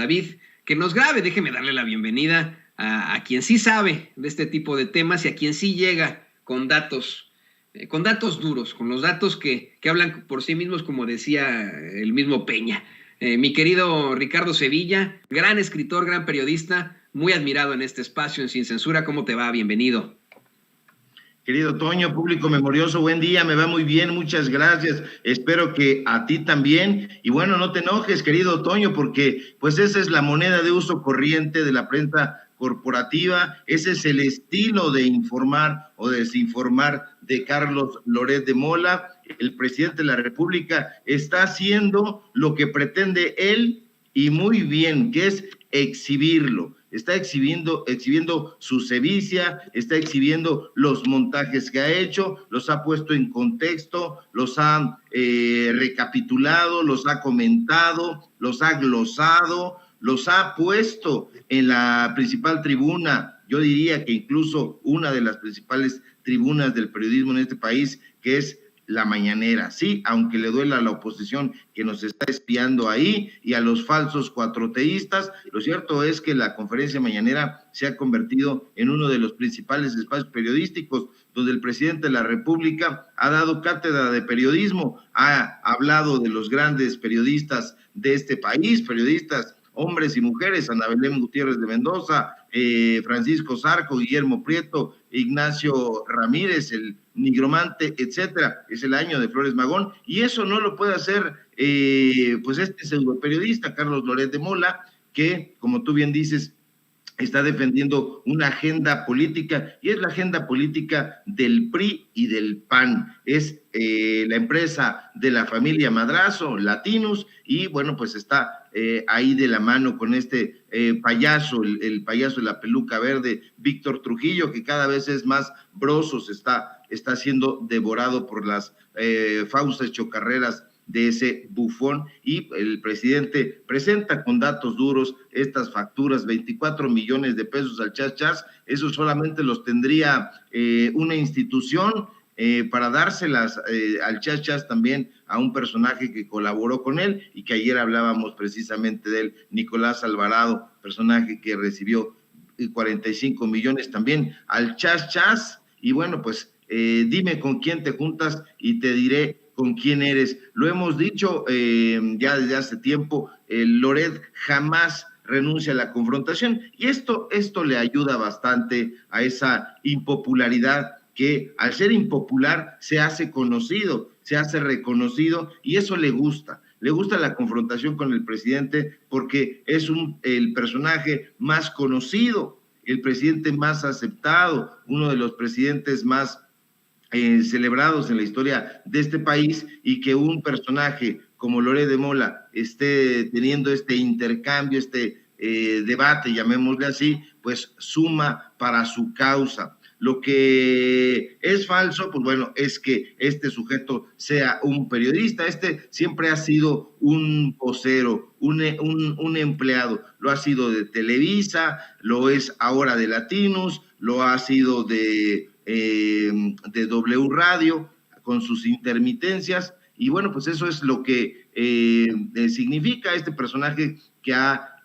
David que nos grabe. Déjeme darle la bienvenida a quien sí sabe de este tipo de temas y a quien sí llega con datos duros, con los datos que hablan por sí mismos, como decía el mismo Peña. Mi querido Ricardo Sevilla, gran escritor, gran periodista, muy admirado en este espacio en Sin Censura. ¿Cómo te va? Bienvenido. Querido Toño, público memorioso, buen día, me va muy bien, muchas gracias, espero que a ti también, y bueno, no te enojes, querido Toño, porque pues esa es la moneda de uso corriente de la prensa corporativa, ese es el estilo de informar o desinformar de Carlos Loret de Mola. El presidente de la República está haciendo lo que pretende él, y muy bien, que es exhibirlo. Está exhibiendo su sevicia, está exhibiendo los montajes que ha hecho, los ha puesto en contexto, los ha recapitulado, los ha comentado, los ha glosado, los ha puesto en la principal tribuna, yo diría que incluso una de las principales tribunas del periodismo en este país, que es la mañanera. Sí, aunque le duela a la oposición que nos está espiando ahí y a los falsos cuatroteístas, lo cierto es que la conferencia mañanera se ha convertido en uno de los principales espacios periodísticos donde el presidente de la República ha dado cátedra de periodismo, ha hablado de los grandes periodistas de este país, periodistas hombres y mujeres, Ana Belén Gutiérrez de Mendoza, Francisco Zarco, Guillermo Prieto, Ignacio Ramírez, el nigromante, etcétera. Es el año de Flores Magón, y eso no lo puede hacer pues este pseudoperiodista, Carlos Loret de Mola, que, como tú bien dices, está defendiendo una agenda política, y es la agenda política del PRI y del PAN. Es la empresa de la familia Madrazo, Latinus, y bueno, pues está ahí de la mano con este payaso, el payaso de la peluca verde, Víctor Trujillo, que cada vez es más broso, está siendo devorado por las fauces chocarreras de ese bufón, y el presidente presenta con datos duros estas facturas, 24 millones de pesos al Chas Chas. Eso solamente los tendría una institución para dárselas al Chas Chas, también a un personaje que colaboró con él y que ayer hablábamos precisamente de él, Nicolás Alvarado, personaje que recibió 45 millones también al Chas Chas. Y bueno, pues dime con quién te juntas y te diré con quién eres. Lo hemos dicho ya desde hace tiempo, Loret jamás renuncia a la confrontación, y esto le ayuda bastante a esa impopularidad que al ser impopular se hace conocido, se hace reconocido, y eso le gusta la confrontación con el presidente, porque es el personaje más conocido, el presidente más aceptado, uno de los presidentes más celebrados en la historia de este país, y que un personaje como Loret de Mola esté teniendo este intercambio, debate, llamémosle así, pues suma para su causa. Lo que es falso, pues bueno, es que este sujeto sea un periodista. Siempre ha sido un vocero, un empleado. Lo ha sido de Televisa, lo es ahora de Latinus, lo ha sido de W Radio, con sus intermitencias, y bueno, pues eso es lo que significa este personaje que ha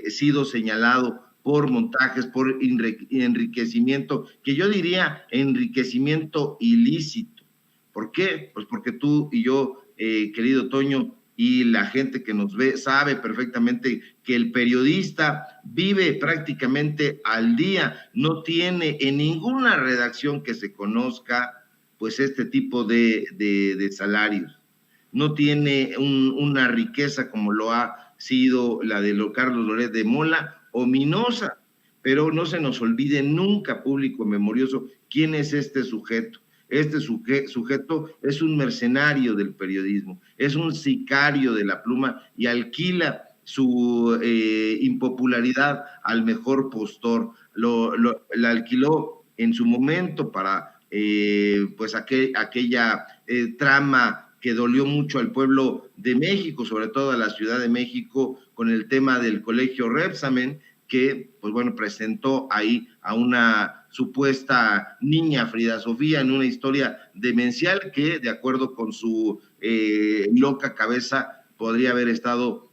sido señalado por montajes, por enriquecimiento, que yo diría enriquecimiento ilícito. ¿Por qué? Pues porque tú y yo, querido Toño, y la gente que nos ve sabe perfectamente que el periodista vive prácticamente al día, no tiene en ninguna redacción que se conozca pues este tipo de salarios, no tiene una riqueza como lo ha sido la de Carlos Loret de Mola, ominosa, pero no se nos olvide nunca, público memorioso, quién es este sujeto. Este sujeto es un mercenario del periodismo, es un sicario de la pluma, y alquila su impopularidad al mejor postor. La alquiló en su momento para pues aquella trama que dolió mucho al pueblo de México, sobre todo a la Ciudad de México, con el tema del colegio Rebsamen, que pues bueno, presentó ahí a una supuesta niña, Frida Sofía, en una historia demencial que, de acuerdo con su loca cabeza, podría haber estado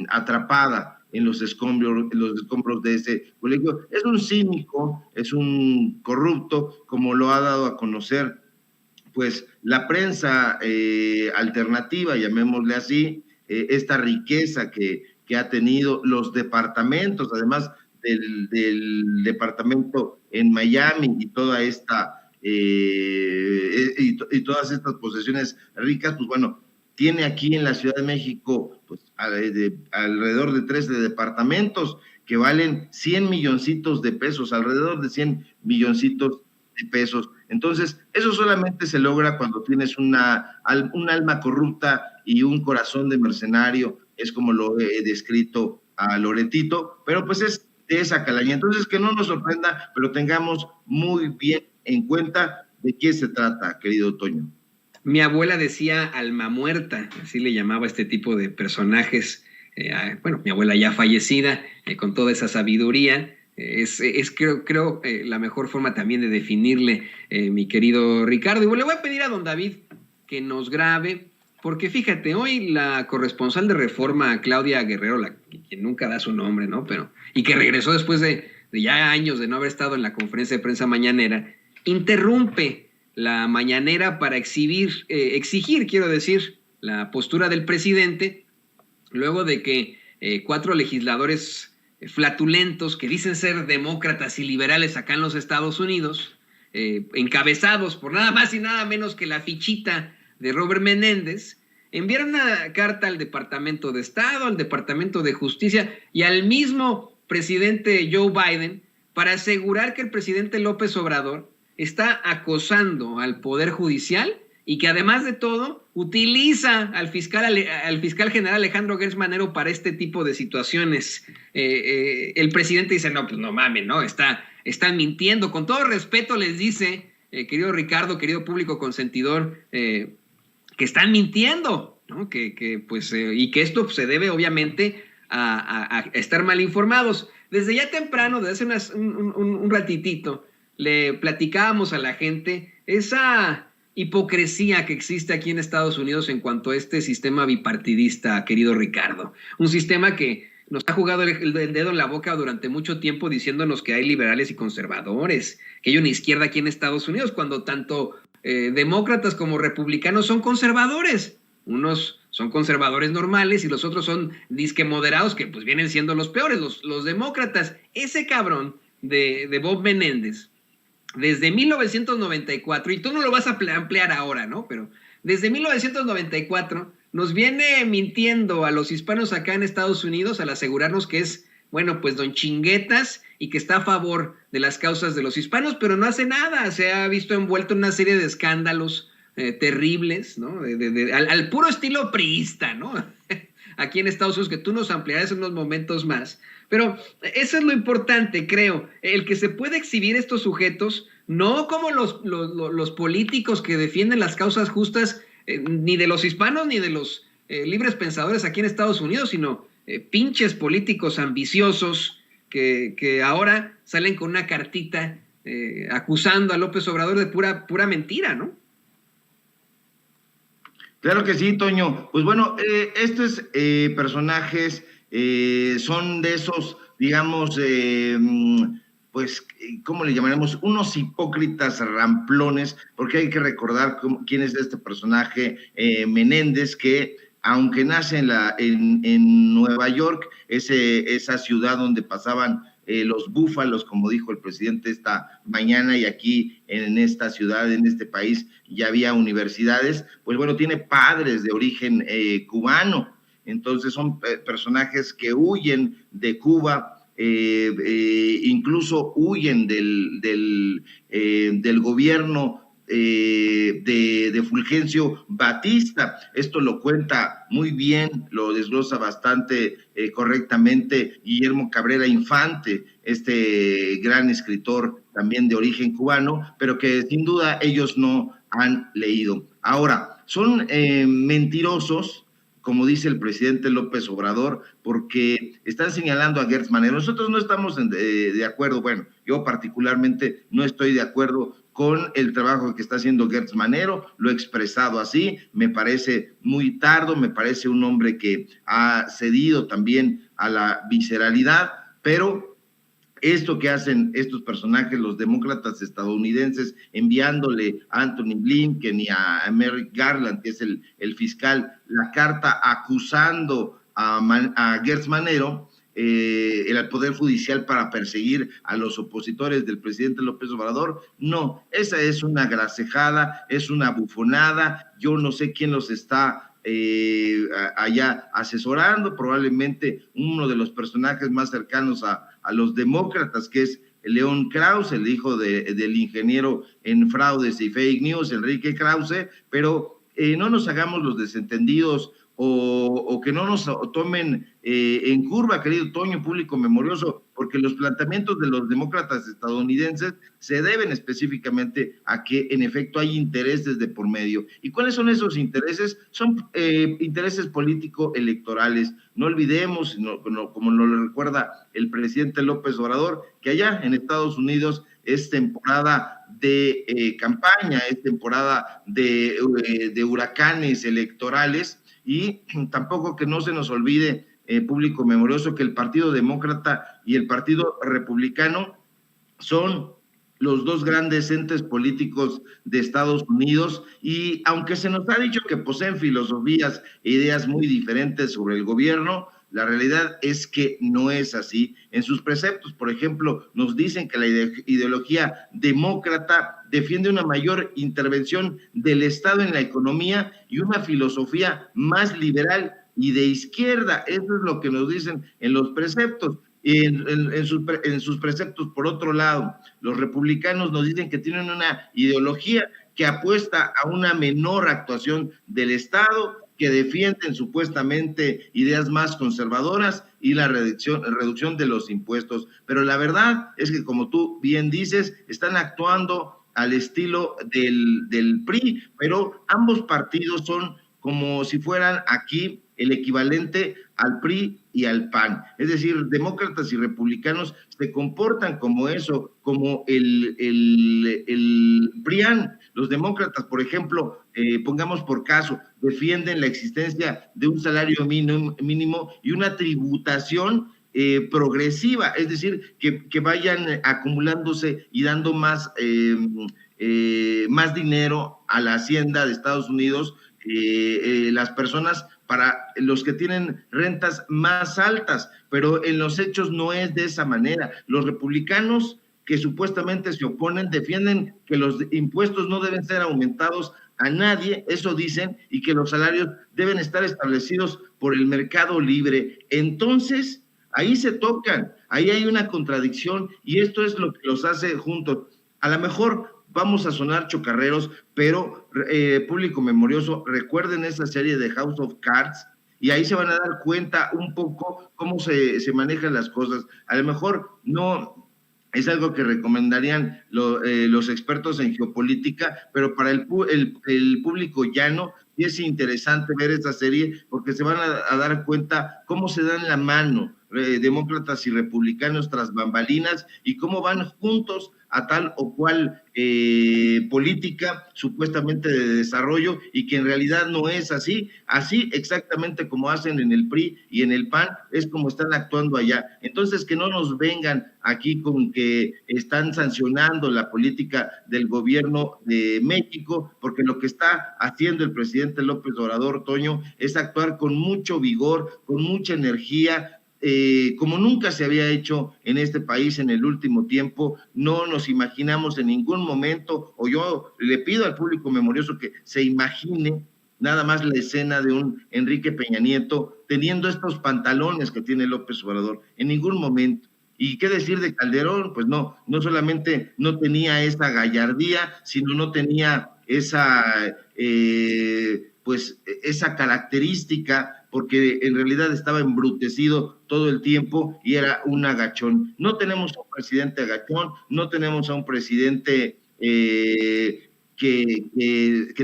atrapada en los escombros de ese colegio. Es un cínico, es un corrupto, como lo ha dado a conocer pues la prensa alternativa, llamémosle así, esta riqueza que ha tenido los departamentos, además del departamento en Miami y toda esta y todas estas posesiones ricas, pues bueno, tiene aquí en la Ciudad de México pues, alrededor de 13 departamentos que valen 100 milloncitos de pesos, alrededor de 100 milloncitos de pesos. Entonces, eso solamente se logra cuando tienes un alma corrupta y un corazón de mercenario, es como lo he descrito a Loretito, pero pues es de esa calaña. Entonces, que no nos sorprenda, pero tengamos muy bien en cuenta de qué se trata, querido Toño. Mi abuela decía alma muerta, así le llamaba este tipo de personajes. Bueno, mi abuela ya fallecida, con toda esa sabiduría, creo la mejor forma también de definirle, mi querido Ricardo. Y le voy a pedir a don David que nos grabe, porque fíjate, hoy la corresponsal de Reforma, Claudia Guerrero, quien nunca da su nombre, ¿no? Y que regresó después de ya años de no haber estado en la conferencia de prensa mañanera, interrumpe la mañanera para exigir, quiero decir, la postura del presidente, luego de que 4 legisladores flatulentos que dicen ser demócratas y liberales acá en los Estados Unidos, encabezados por nada más y nada menos que la fichita de Robert Menéndez, enviaron una carta al Departamento de Estado, al Departamento de Justicia y al mismo presidente Joe Biden para asegurar que el presidente López Obrador está acosando al Poder Judicial y que además de todo utiliza al fiscal general Alejandro Gertz Manero para este tipo de situaciones. El presidente dice, no, pues no mames, ¿no? Están mintiendo. Con todo respeto les dice, querido Ricardo, querido público consentidor, que están mintiendo, ¿no? Y que esto se debe obviamente a estar mal informados. Desde ya temprano, desde hace un ratitito, le platicábamos a la gente esa hipocresía que existe aquí en Estados Unidos en cuanto a este sistema bipartidista, querido Ricardo. Un sistema que nos ha jugado el dedo en la boca durante mucho tiempo diciéndonos que hay liberales y conservadores, que hay una izquierda aquí en Estados Unidos, cuando tanto demócratas como republicanos son conservadores. Unos son conservadores normales y los otros son disque moderados, que pues vienen siendo los peores, los demócratas. Ese cabrón de Bob Menéndez, desde 1994, y tú no lo vas a ampliar ahora, ¿no? Pero desde 1994 nos viene mintiendo a los hispanos acá en Estados Unidos al asegurarnos que es, bueno, pues don Chinguetas y que está a favor de las causas de los hispanos, pero no hace nada. Se ha visto envuelto en una serie de escándalos terribles, ¿no? Al puro estilo priista, ¿no? Aquí en Estados Unidos, que tú nos ampliarás en unos momentos más. Pero eso es lo importante, creo, el que se puede exhibir estos sujetos, no como los políticos que defienden las causas justas, ni de los hispanos ni de los libres pensadores aquí en Estados Unidos, sino pinches políticos ambiciosos que ahora salen con una cartita acusando a López Obrador de pura mentira, ¿no? Claro que sí, Toño. Pues bueno, estos personajes son de esos, digamos, pues, ¿cómo le llamaremos? Unos hipócritas ramplones, porque hay que recordar quién es este personaje, Menéndez, que aunque nace en Nueva York, esa ciudad donde pasaban los búfalos, como dijo el presidente esta mañana, y aquí en esta ciudad, en este país, ya había universidades, pues bueno, tiene padres de origen cubano. Entonces son personajes que huyen de Cuba, incluso huyen del gobierno de Fulgencio Batista. Esto lo cuenta muy bien, lo desglosa bastante correctamente Guillermo Cabrera Infante, este gran escritor también de origen cubano, pero que sin duda ellos no han leído. Ahora, son mentirosos, como dice el presidente López Obrador, porque están señalando a Gertz Manero. Nosotros no estamos de acuerdo, bueno, yo particularmente no estoy de acuerdo con el trabajo que está haciendo Gertz Manero, lo he expresado así, me parece muy tardo, me parece un hombre que ha cedido también a la visceralidad, pero esto que hacen estos personajes, los demócratas estadounidenses, enviándole a Anthony Blinken y a Merrick Garland, que es el fiscal, la carta acusando a Gertz Manero, el Poder Judicial para perseguir a los opositores del presidente López Obrador. No, esa es una gracejada, es una bufonada. Yo no sé quién los está allá asesorando, probablemente uno de los personajes más cercanos a los demócratas, que es León Krause, el hijo del ingeniero en fraudes y fake news, Enrique Krause, pero no nos hagamos los desentendidos o que no nos tomen en curva, querido Toño, público memorioso, porque los planteamientos de los demócratas estadounidenses se deben específicamente a que en efecto hay intereses de por medio. ¿Y cuáles son esos intereses? Son intereses político-electorales. No olvidemos, como nos lo recuerda el presidente López Obrador, que allá en Estados Unidos es temporada de campaña, es temporada de huracanes electorales, y tampoco que no se nos olvide, público memorioso, que el Partido Demócrata y el Partido Republicano son los dos grandes entes políticos de Estados Unidos, y aunque se nos ha dicho que poseen filosofías e ideas muy diferentes sobre el gobierno, la realidad es que no es así. En sus preceptos, por ejemplo, nos dicen que la ideología demócrata defiende una mayor intervención del Estado en la economía y una filosofía más liberal y de izquierda. Eso es lo que nos dicen en los preceptos. En sus preceptos, por otro lado, los republicanos nos dicen que tienen una ideología que apuesta a una menor actuación del Estado, que defienden supuestamente ideas más conservadoras y la reducción de los impuestos. Pero la verdad es que, como tú bien dices, están actuando al estilo del PRI, pero ambos partidos son como si fueran aquí el equivalente al PRI y al PAN. Es decir, demócratas y republicanos se comportan como eso, como el PRIAN. Los demócratas, por ejemplo, pongamos por caso, defienden la existencia de un salario mínimo y una tributación progresiva, es decir, que vayan acumulándose y dando más dinero a la hacienda de Estados Unidos, las personas, para los que tienen rentas más altas, pero en los hechos no es de esa manera. Los republicanos, que supuestamente se oponen, defienden que los impuestos no deben ser aumentados a nadie, eso dicen, y que los salarios deben estar establecidos por el mercado libre. Entonces, ahí se tocan, ahí hay una contradicción, y esto es lo que los hace juntos. A lo mejor vamos a sonar chocarreros, pero público memorioso, recuerden esa serie de House of Cards, y ahí se van a dar cuenta un poco cómo se manejan las cosas. A lo mejor no es algo que recomendarían los expertos en geopolítica, pero para el público llano sí es interesante ver esta serie, porque se van a dar cuenta cómo se dan la mano demócratas y republicanos tras bambalinas, y cómo van juntos a tal o cual política supuestamente de desarrollo, y que en realidad no es así. Así exactamente como hacen en el PRI y en el PAN, es como están actuando allá. Entonces, que no nos vengan aquí con que están sancionando la política del gobierno de México, porque lo que está haciendo el presidente López Obrador, Toño, es actuar con mucho vigor, con mucha energía, como nunca se había hecho en este país en el último tiempo. No nos imaginamos en ningún momento, o yo le pido al público memorioso que se imagine nada más la escena de un Enrique Peña Nieto teniendo estos pantalones que tiene López Obrador, en ningún momento. ¿Y qué decir de Calderón? Pues no solamente no tenía esa gallardía, sino no tenía esa esa característica, porque en realidad estaba embrutecido todo el tiempo y era un agachón. No tenemos a un presidente agachón, no tenemos a un presidente que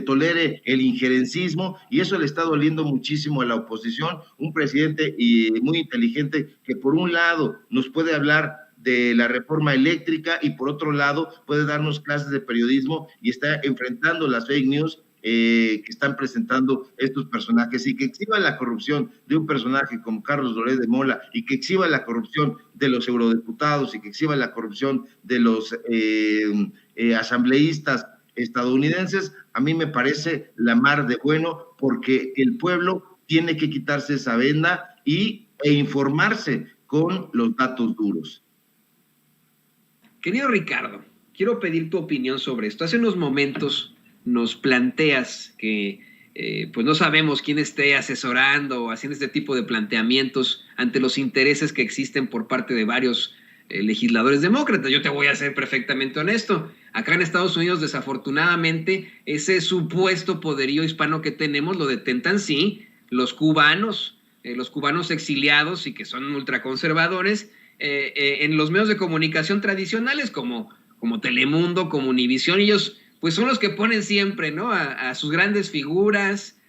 tolere el injerencismo, y eso le está doliendo muchísimo a la oposición. Un presidente muy inteligente que por un lado nos puede hablar de la reforma eléctrica y por otro lado puede darnos clases de periodismo y está enfrentando las fake news que están presentando estos personajes, y que exhiba la corrupción de un personaje como Carlos Loret de Mola, y que exhiba la corrupción de los eurodiputados, y que exhiba la corrupción de los asambleístas estadounidenses, a mí me parece la mar de bueno, porque el pueblo tiene que quitarse esa venda e informarse con los datos duros. Querido Ricardo, quiero pedir tu opinión sobre esto. Hace unos momentos nos planteas que pues no sabemos quién esté asesorando o haciendo este tipo de planteamientos ante los intereses que existen por parte de varios legisladores demócratas. Yo te voy a ser perfectamente honesto. Acá en Estados Unidos, desafortunadamente, ese supuesto poderío hispano que tenemos lo detentan, sí, los cubanos exiliados y que son ultraconservadores en los medios de comunicación tradicionales como Telemundo, como Univisión. Ellos pues son los que ponen siempre, ¿no?, a sus grandes figuras,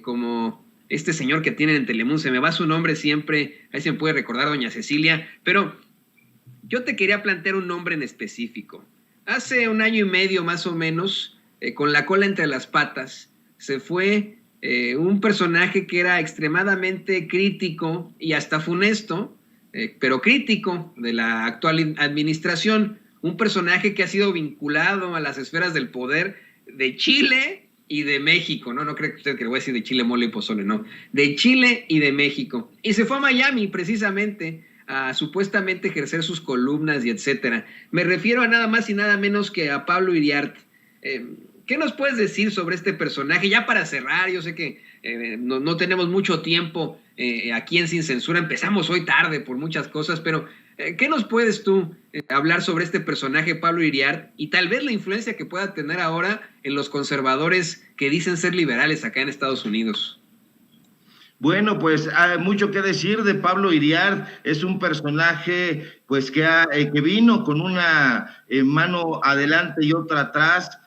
como este señor que tienen en Telemundo, se me va su nombre siempre, ahí se me puede recordar, doña Cecilia, pero yo te quería plantear un nombre en específico. Hace 1 año y medio más o menos, con la cola entre las patas, se fue un personaje que era extremadamente crítico y hasta funesto, pero crítico de la actual administración, un personaje que ha sido vinculado a las esferas del poder de Chile y de México, no creo que usted que le voy a decir de Chile, mole y pozole, no, de Chile y de México, y se fue a Miami precisamente a supuestamente ejercer sus columnas y etcétera. Me refiero a nada más y nada menos que a Pablo Iriart. ¿Qué nos puedes decir sobre este personaje? Ya para cerrar, yo sé que no tenemos mucho tiempo aquí en Sin Censura, empezamos hoy tarde por muchas cosas, pero ¿qué nos puedes tú hablar sobre este personaje, Pablo Iriart, y tal vez la influencia que pueda tener ahora en los conservadores que dicen ser liberales acá en Estados Unidos? Bueno, pues hay mucho que decir de Pablo Iriart. Es un personaje pues que vino con una mano adelante y otra atrás,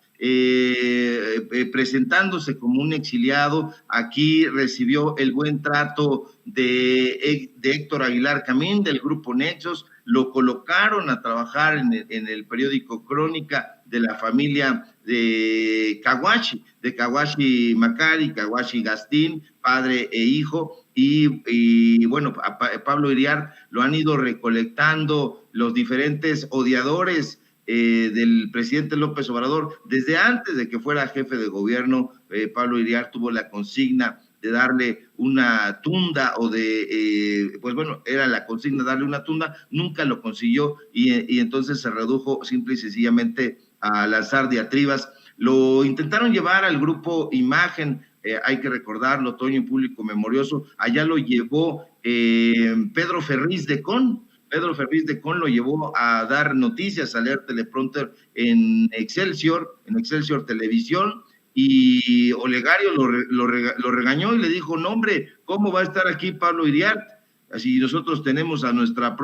presentándose como un exiliado. Aquí recibió el buen trato de Héctor Aguilar Camín, del grupo Nexos. Lo colocaron a trabajar en el periódico Crónica de la familia de Caguachi Macari, Caguachi Gastín, padre e hijo, y bueno, a Pablo Iriart lo han ido recolectando los diferentes odiadores del presidente López Obrador. Desde antes de que fuera jefe de gobierno, Pablo Iriart tuvo la consigna de darle una tunda, pues bueno, era la consigna darle una tunda, nunca lo consiguió, y entonces se redujo simple y sencillamente a lanzar diatribas. Lo intentaron llevar al grupo Imagen, hay que recordarlo, Toño, en Público Memorioso, allá lo llevó Pedro Ferriz de Con. Pedro Ferriz de Con lo llevó a dar noticias, a leer teleprompter en Excelsior Televisión, y Olegario lo regañó y le dijo: no, hombre, ¿cómo va a estar aquí Pablo Iriart? Así nosotros tenemos a nuestros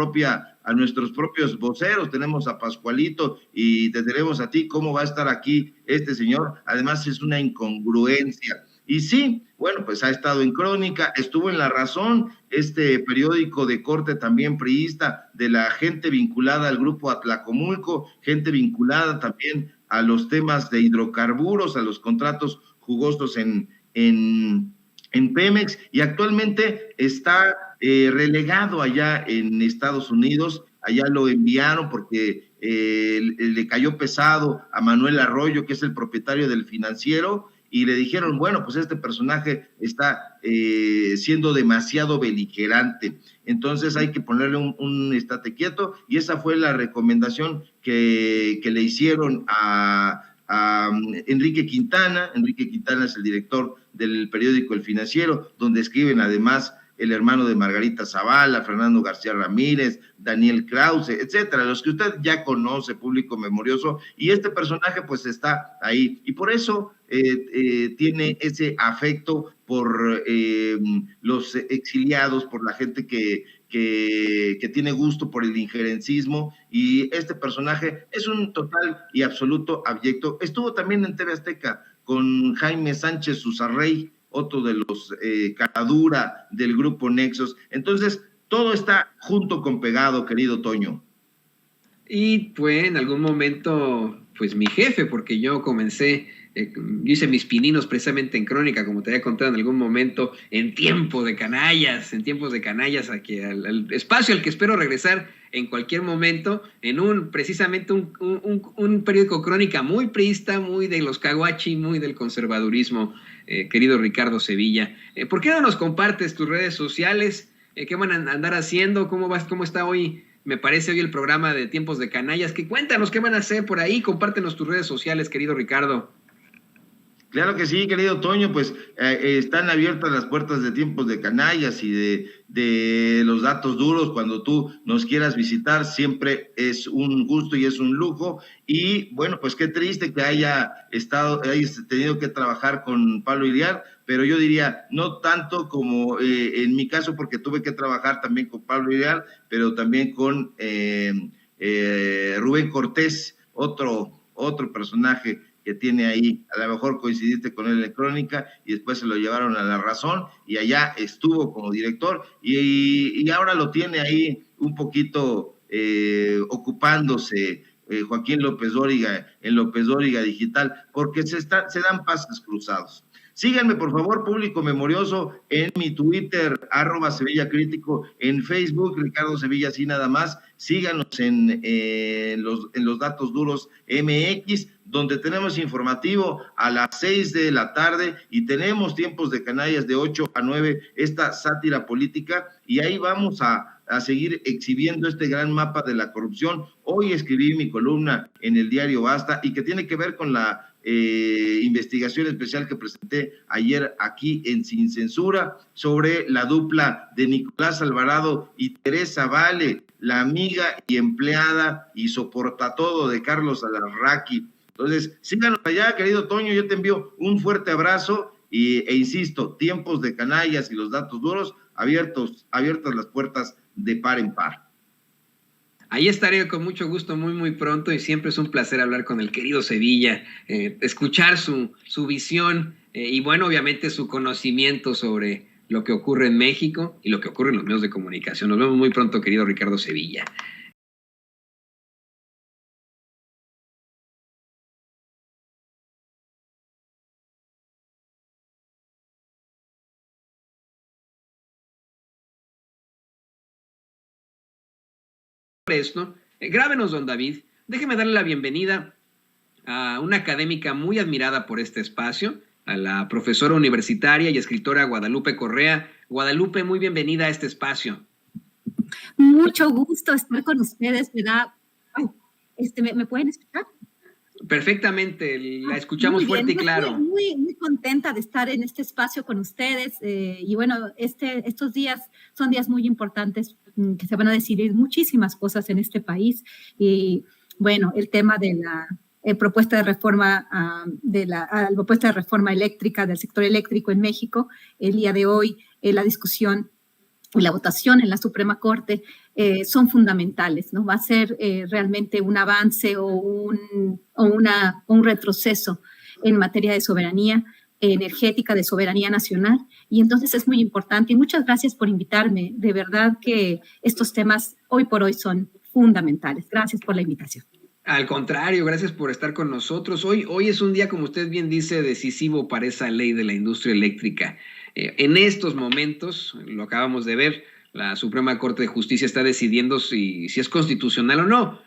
propios voceros, tenemos a Pascualito y te tenemos a ti, ¿cómo va a estar aquí este señor? Además es una incongruencia. Y sí, bueno, pues ha estado en Crónica, estuvo en La Razón, este periódico de corte también priista, de la gente vinculada al grupo Atlacomulco, gente vinculada también a los temas de hidrocarburos, a los contratos jugosos en Pemex, y actualmente está relegado allá en Estados Unidos. Allá lo enviaron porque le cayó pesado a Manuel Arroyo, que es el propietario del Financiero, y le dijeron: bueno, pues este personaje está siendo demasiado beligerante, entonces hay que ponerle un estate quieto, y esa fue la recomendación que le hicieron a Enrique Quintana. Enrique Quintana es el director del periódico El Financiero, donde escriben además el hermano de Margarita Zavala, Fernando García Ramírez, Daniel Krause, etcétera, los que usted ya conoce, Público Memorioso, y este personaje pues está ahí, y por eso tiene ese afecto por los exiliados, por la gente que tiene gusto por el injerencismo, y este personaje es un total y absoluto abyecto. Estuvo también en TV Azteca con Jaime Sánchez Susarrey, otro de los caradura del grupo Nexos. Entonces, todo está junto con pegado, querido Toño. Y fue en algún momento, pues mi jefe, porque yo comencé, yo hice mis pininos precisamente en Crónica, como te había contado en algún momento, en tiempos de canallas, aquí al espacio al que espero regresar en cualquier momento, en precisamente un periódico Crónica muy priista, muy de los caguachi, muy del conservadurismo, querido Ricardo Sevilla. ¿Por qué no nos compartes tus redes sociales? ¿Qué van a andar haciendo? ¿Cómo vas? ¿Cómo está hoy? Me parece hoy el programa de Tiempos de Canallas. Que cuéntanos qué van a hacer por ahí. Compártenos tus redes sociales, querido Ricardo. Claro que sí, querido Toño, pues están abiertas las puertas de Tiempos de Canallas y de los datos duros. Cuando tú nos quieras visitar, siempre es un gusto y es un lujo. Y bueno, pues qué triste que hayas tenido que trabajar con Pablo Iriart, pero yo diría, no tanto como en mi caso, porque tuve que trabajar también con Pablo Iriart, pero también con Rubén Cortés, otro personaje que tiene ahí. A lo mejor coincidiste con él en Crónica y después se lo llevaron a La Razón y allá estuvo como director y ahora lo tiene ahí un poquito ocupándose Joaquín López Dóriga en López Dóriga Digital, porque se dan pasos cruzados. Síganme, por favor, público memorioso, en mi Twitter, @Sevilla Crítico, en Facebook, Ricardo Sevilla, así nada más. Síganos en los datos duros MX, donde tenemos informativo a las 6 de la tarde y tenemos Tiempos de Canallas de 8 a 9, esta sátira política, y ahí vamos a seguir exhibiendo este gran mapa de la corrupción. Hoy escribí mi columna en el diario Basta y que tiene que ver con la investigación especial que presenté ayer aquí en Sin Censura sobre la dupla de Nicolás Alvarado y Teresa Vale, la amiga y empleada y soporta todo de Carlos Alarraqui. Entonces, síganos allá, querido Toño, yo te envío un fuerte abrazo e insisto, Tiempos de Canallas y los datos duros, abiertas las puertas de par en par. Ahí estaré con mucho gusto muy pronto y siempre es un placer hablar con el querido Sevilla, escuchar su visión y bueno, obviamente su conocimiento sobre lo que ocurre en México y lo que ocurre en los medios de comunicación. Nos vemos muy pronto, querido Ricardo Sevilla. Esto, grábenos, don David. Déjeme darle la bienvenida a una académica muy admirada por este espacio, a la profesora universitaria y escritora Guadalupe Correa. Guadalupe, muy bienvenida a este espacio. Mucho gusto estar con ustedes, ¿verdad? ¿Me pueden escuchar? Perfectamente, la escuchamos fuerte y claro. Muy contenta de estar en este espacio con ustedes y bueno, estos días son días muy importantes que se van a decidir muchísimas cosas en este país y bueno, el tema de la propuesta de reforma propuesta de reforma eléctrica del sector eléctrico en México, el día de hoy la discusión y la votación en la Suprema Corte son fundamentales, ¿no? Va a ser realmente un avance o un retroceso en materia de soberanía energética, de soberanía nacional, y entonces es muy importante. Y muchas gracias por invitarme. De verdad que estos temas hoy por hoy son fundamentales. Gracias por la invitación. Al contrario, gracias por estar con nosotros. Hoy es un día, como usted bien dice, decisivo para esa ley de la industria eléctrica. En estos momentos, lo acabamos de ver, la Suprema Corte de Justicia está decidiendo si es constitucional o no.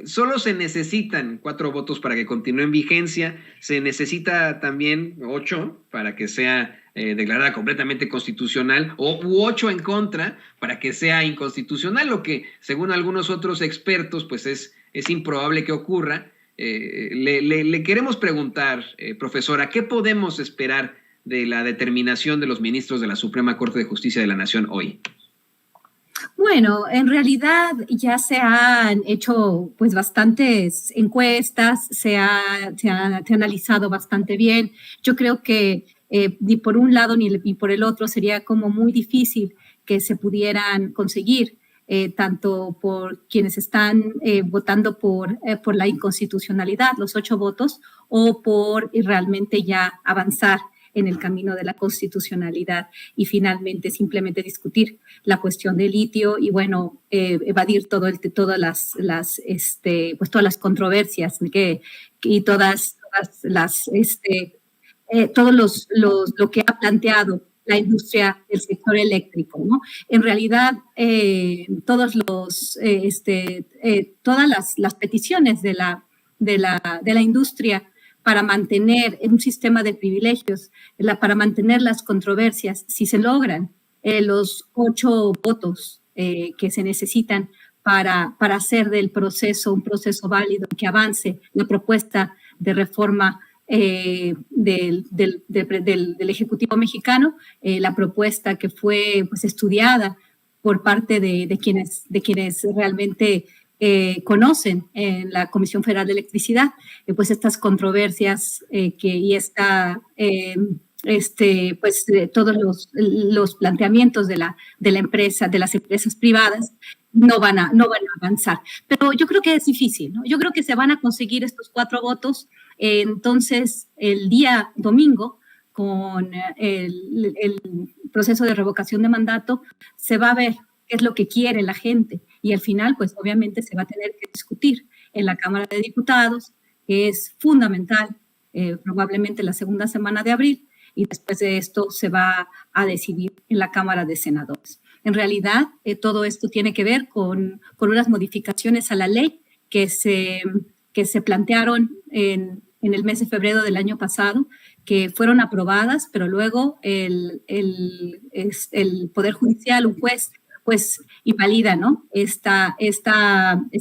Solo se necesitan 4 votos para que continúe en vigencia, se necesita también 8 para que sea declarada completamente constitucional u 8 en contra para que sea inconstitucional, lo que según algunos otros expertos pues es improbable que ocurra. Le queremos preguntar, profesora, ¿qué podemos esperar de la determinación de los ministros de la Suprema Corte de Justicia de la Nación hoy? Bueno, en realidad ya se han hecho pues bastantes encuestas, se ha analizado bastante bien. Yo creo que ni por un lado ni por el otro sería como muy difícil que se pudieran conseguir, tanto por quienes están votando por la inconstitucionalidad, los 8 votos, o por realmente ya avanzar en el camino de la constitucionalidad y finalmente simplemente discutir la cuestión del litio y bueno, evadir todas las controversias y lo que ha planteado la industria del sector eléctrico, ¿no? En realidad, todas las peticiones de la industria para mantener un sistema de privilegios, para mantener las controversias, si se logran los 8 votos que se necesitan para hacer del proceso un proceso válido que avance la propuesta de reforma del Ejecutivo mexicano, la propuesta que fue pues, estudiada por parte de quienes realmente conocen en la Comisión Federal de Electricidad, pues estas controversias todos los planteamientos de la empresa, de las empresas privadas, no van a avanzar. Pero yo creo que es difícil, ¿no? Yo creo que se van a conseguir estos 4 votos. Entonces, el día domingo, con el proceso de revocación de mandato, se va a ver qué es lo que quiere la gente. Y al final, pues obviamente se va a tener que discutir en la Cámara de Diputados, que es fundamental, probablemente la segunda semana de abril, y después de esto se va a decidir en la Cámara de Senadores. En realidad, todo esto tiene que ver con unas modificaciones a la ley que se plantearon en el mes de febrero del año pasado, que fueron aprobadas, pero luego el Poder Judicial, un juez, pues invalida, ¿no? esta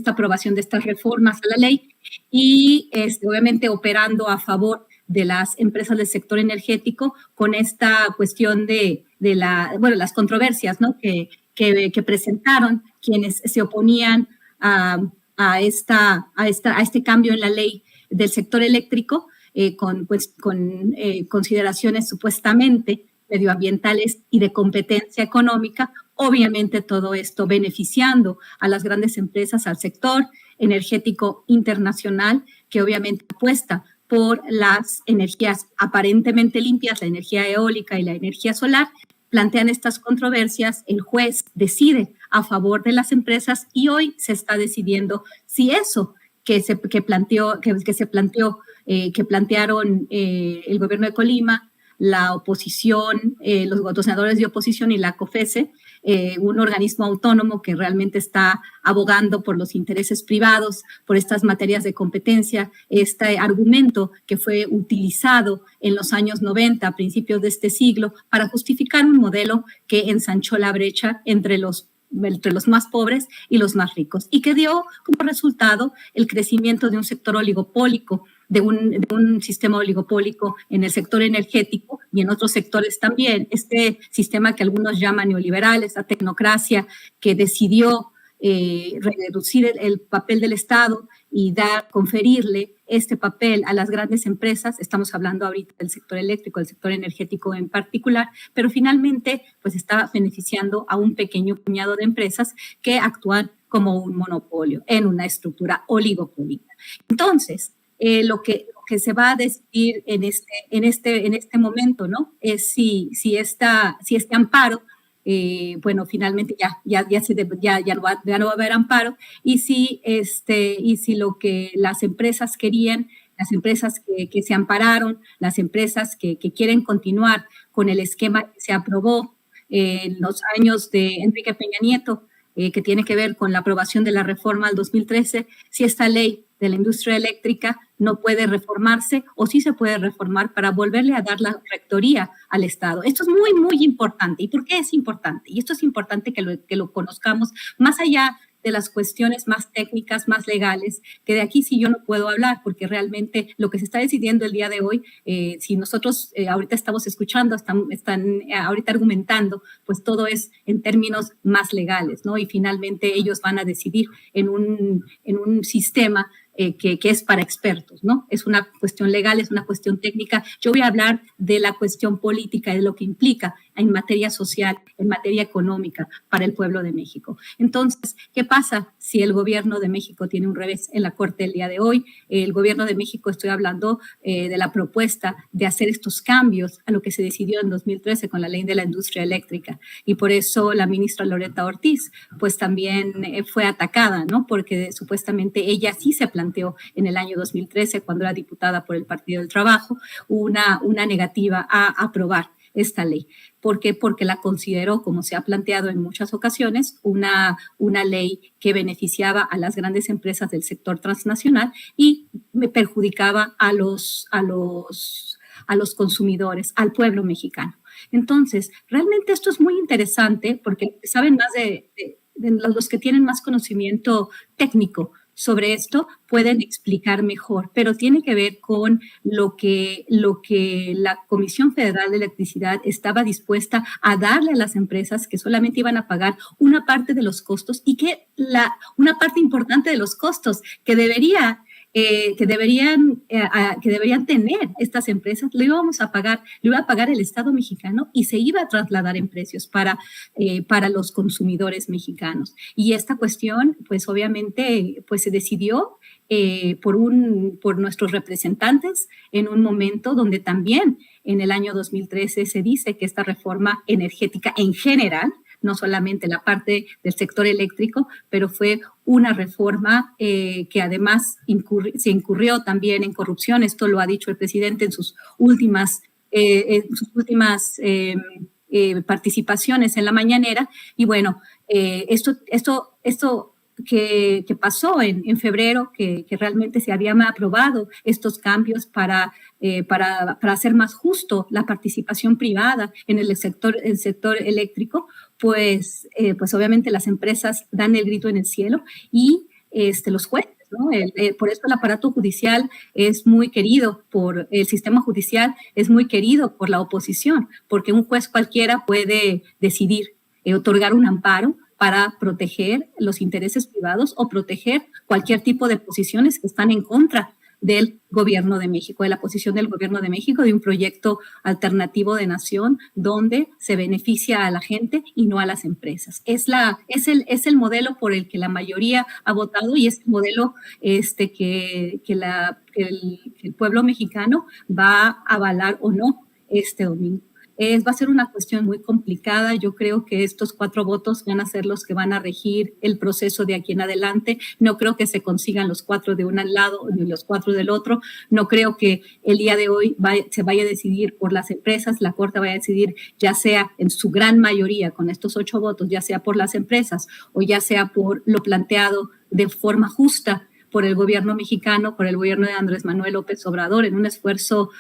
aprobación de estas reformas a la ley y obviamente operando a favor de las empresas del sector energético con esta cuestión de las controversias, ¿no? que presentaron quienes se oponían a este cambio en la ley del sector eléctrico con consideraciones supuestamente medioambientales y de competencia económica, obviamente todo esto beneficiando a las grandes empresas, al sector energético internacional, que obviamente apuesta por las energías aparentemente limpias, la energía eólica y la energía solar. Plantean estas controversias, el juez decide a favor de las empresas y hoy se está decidiendo si eso que plantearon el gobierno de Colima, la oposición, los senadores de oposición y la COFESE, un organismo autónomo que realmente está abogando por los intereses privados, por estas materias de competencia, este argumento que fue utilizado en los años 90, a principios de este siglo, para justificar un modelo que ensanchó la brecha entre los más pobres y los más ricos, y que dio como resultado el crecimiento de un sector oligopólico, de un sistema oligopólico en el sector energético y en otros sectores también. Este sistema que algunos llaman neoliberal, esta tecnocracia que decidió reducir el papel del Estado y conferirle este papel a las grandes empresas. Estamos hablando ahorita del sector eléctrico, del sector energético en particular, pero finalmente pues está beneficiando a un pequeño puñado de empresas que actúan como un monopolio en una estructura oligopólica. Entonces, lo que se va a decidir en este momento, ¿no? Es si este amparo, bueno, finalmente ya no va a haber amparo, y si lo que las empresas querían, las empresas que se ampararon, las empresas que quieren continuar con el esquema que se aprobó en los años de Enrique Peña Nieto, que tiene que ver con la aprobación de la reforma del 2013, si esta ley de la industria eléctrica no puede reformarse o sí se puede reformar para volverle a dar la rectoría al Estado. Esto es muy, muy importante. ¿Y por qué es importante? Y esto es importante que lo conozcamos más allá de las cuestiones más técnicas, más legales, que de aquí sí yo no puedo hablar, porque realmente lo que se está decidiendo el día de hoy, si nosotros ahorita estamos escuchando, están ahorita argumentando, pues todo es en términos más legales, ¿no? Y finalmente ellos van a decidir en un sistema que es para expertos, ¿no? Es una cuestión legal, es una cuestión técnica. Yo voy a hablar de la cuestión política y de lo que implica en materia social, en materia económica para el pueblo de México. Entonces, ¿qué pasa si el gobierno de México tiene un revés en la Corte el día de hoy? El gobierno de México, estoy hablando de la propuesta de hacer estos cambios a lo que se decidió en 2013 con la ley de la industria eléctrica, y por eso la ministra Loretta Ortiz pues también fue atacada, ¿no? Porque supuestamente ella sí se planteó en el año 2013, cuando era diputada por el Partido del Trabajo, una negativa a aprobar esta ley. ¿Por qué? Porque la consideró, como se ha planteado en muchas ocasiones, una ley que beneficiaba a las grandes empresas del sector transnacional y perjudicaba a los consumidores, al pueblo mexicano. Entonces, realmente esto es muy interesante porque saben más de los que tienen más conocimiento técnico sobre esto pueden explicar mejor, pero tiene que ver con lo que la Comisión Federal de Electricidad estaba dispuesta a darle a las empresas, que solamente iban a pagar una parte de los costos, y que una parte importante de los costos que deberían tener estas empresas, lo iba a pagar el Estado mexicano, y se iba a trasladar en precios para los consumidores mexicanos. Y esta cuestión, pues obviamente, pues se decidió por nuestros representantes en un momento donde también en el año 2013 se dice que esta reforma energética en general, no solamente la parte del sector eléctrico, pero fue una reforma que además se incurrió también en corrupción. Esto lo ha dicho el presidente en sus últimas participaciones en la mañanera. Y bueno, esto que pasó en febrero, que realmente se habían aprobado estos cambios para hacer más justo la participación privada en el sector eléctrico, pues obviamente las empresas dan el grito en el cielo, y los jueces, ¿no? Por eso el aparato judicial es muy querido el sistema judicial es muy querido por la oposición, porque un juez cualquiera puede decidir otorgar un amparo para proteger los intereses privados o proteger cualquier tipo de posiciones que están en contra del gobierno de México, de la posición del gobierno de México, de un proyecto alternativo de nación donde se beneficia a la gente y no a las empresas. Es el modelo por el que la mayoría ha votado, y es el modelo que el pueblo mexicano va a avalar o no este domingo. Va a ser una cuestión muy complicada. Yo creo que estos 4 votos van a ser los que van a regir el proceso de aquí en adelante. No creo que se consigan los 4 de un lado ni los 4 del otro. No creo que el día de hoy se vaya a decidir por las empresas. La Corte vaya a decidir, ya sea en su gran mayoría con estos 8 votos, ya sea por las empresas o ya sea por lo planteado de forma justa por el gobierno mexicano, por el gobierno de Andrés Manuel López Obrador, en un esfuerzo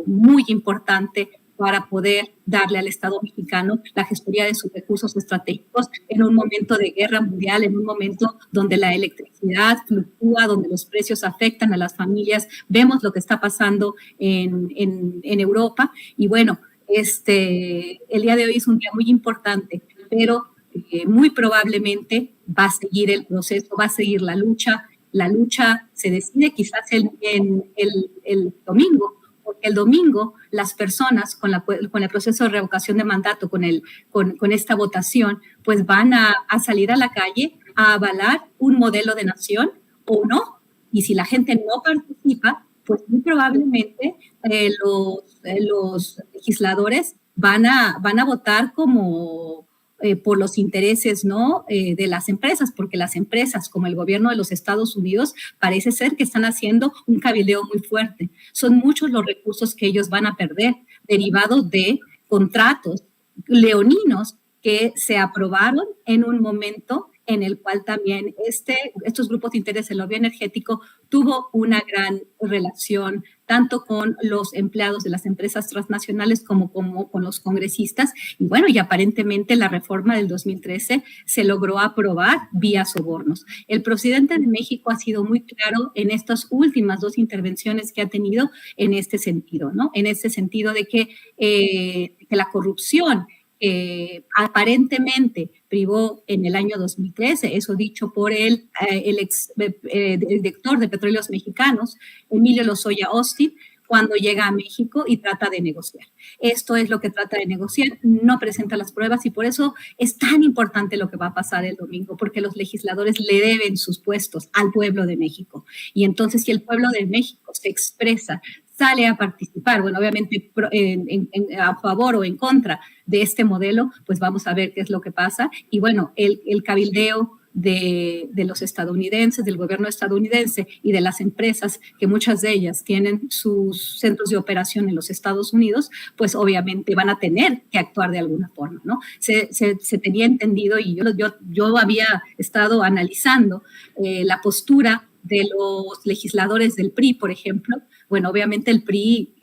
muy importante para poder darle al Estado mexicano la gestoría de sus recursos estratégicos en un momento de guerra mundial, en un momento donde la electricidad fluctúa, donde los precios afectan a las familias. Vemos lo que está pasando en Europa, y bueno, el día de hoy es un día muy importante, pero muy probablemente va a seguir el proceso, va a seguir la lucha. La lucha se decide quizás el domingo, porque el domingo las personas con el proceso de revocación de mandato, con esta votación, pues van a salir a la calle a avalar un modelo de nación o no. Y si la gente no participa, pues muy probablemente los legisladores van a votar por los intereses, ¿no? De las empresas, porque las empresas, como el gobierno de los Estados Unidos, parece ser que están haciendo un cabildeo muy fuerte. Son muchos los recursos que ellos van a perder derivados de contratos leoninos que se aprobaron en un momento en el cual también estos grupos de interés, el lobby energético, tuvo una gran relación tanto con los empleados de las empresas transnacionales como con los congresistas. Y bueno, y aparentemente la reforma del 2013 se logró aprobar vía sobornos. El presidente de México ha sido muy claro en estas últimas 2 intervenciones que ha tenido en este sentido, ¿no? En este sentido de que la corrupción aparentemente privó en el año 2013, eso dicho por el director de Petróleos Mexicanos, Emilio Lozoya Austin, cuando llega a México y trata de negociar. Esto es lo que trata de negociar, no presenta las pruebas y por eso es tan importante lo que va a pasar el domingo, porque los legisladores le deben sus puestos al pueblo de México. Y entonces, si el pueblo de México se expresa, sale a participar, bueno, obviamente a favor o en contra de este modelo, pues vamos a ver qué es lo que pasa. Y bueno, el cabildeo de los estadounidenses, del gobierno estadounidense y de las empresas, que muchas de ellas tienen sus centros de operación en los Estados Unidos, pues obviamente van a tener que actuar de alguna forma, ¿no? Se tenía entendido, y yo había estado analizando la postura de los legisladores del PRI, por ejemplo. Bueno, obviamente el PRI,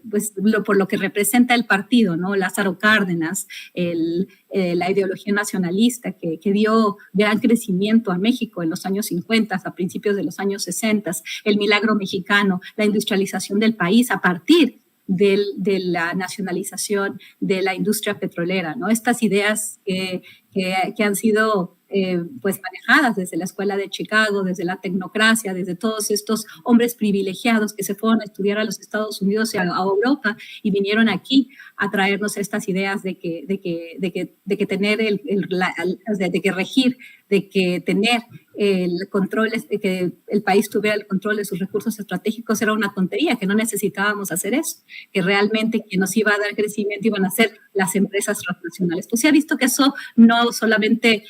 pues por lo que representa el partido, ¿no? Lázaro Cárdenas, la ideología nacionalista que dio gran crecimiento a México en los años 50, a principios de los años 60, el milagro mexicano, la industrialización del país a partir de la nacionalización de la industria petrolera, ¿no? Estas ideas que han sido pues manejadas desde la escuela de Chicago, desde la tecnocracia, desde todos estos hombres privilegiados que se fueron a estudiar a los Estados Unidos y a Europa y vinieron aquí a traernos estas ideas de que tener de que regir, de que tener el control, de que el país tuviera el control de sus recursos estratégicos era una tontería, que no necesitábamos hacer eso, que realmente quien nos iba a dar crecimiento iban a ser las empresas transnacionales. Pues se ha visto que eso no solamente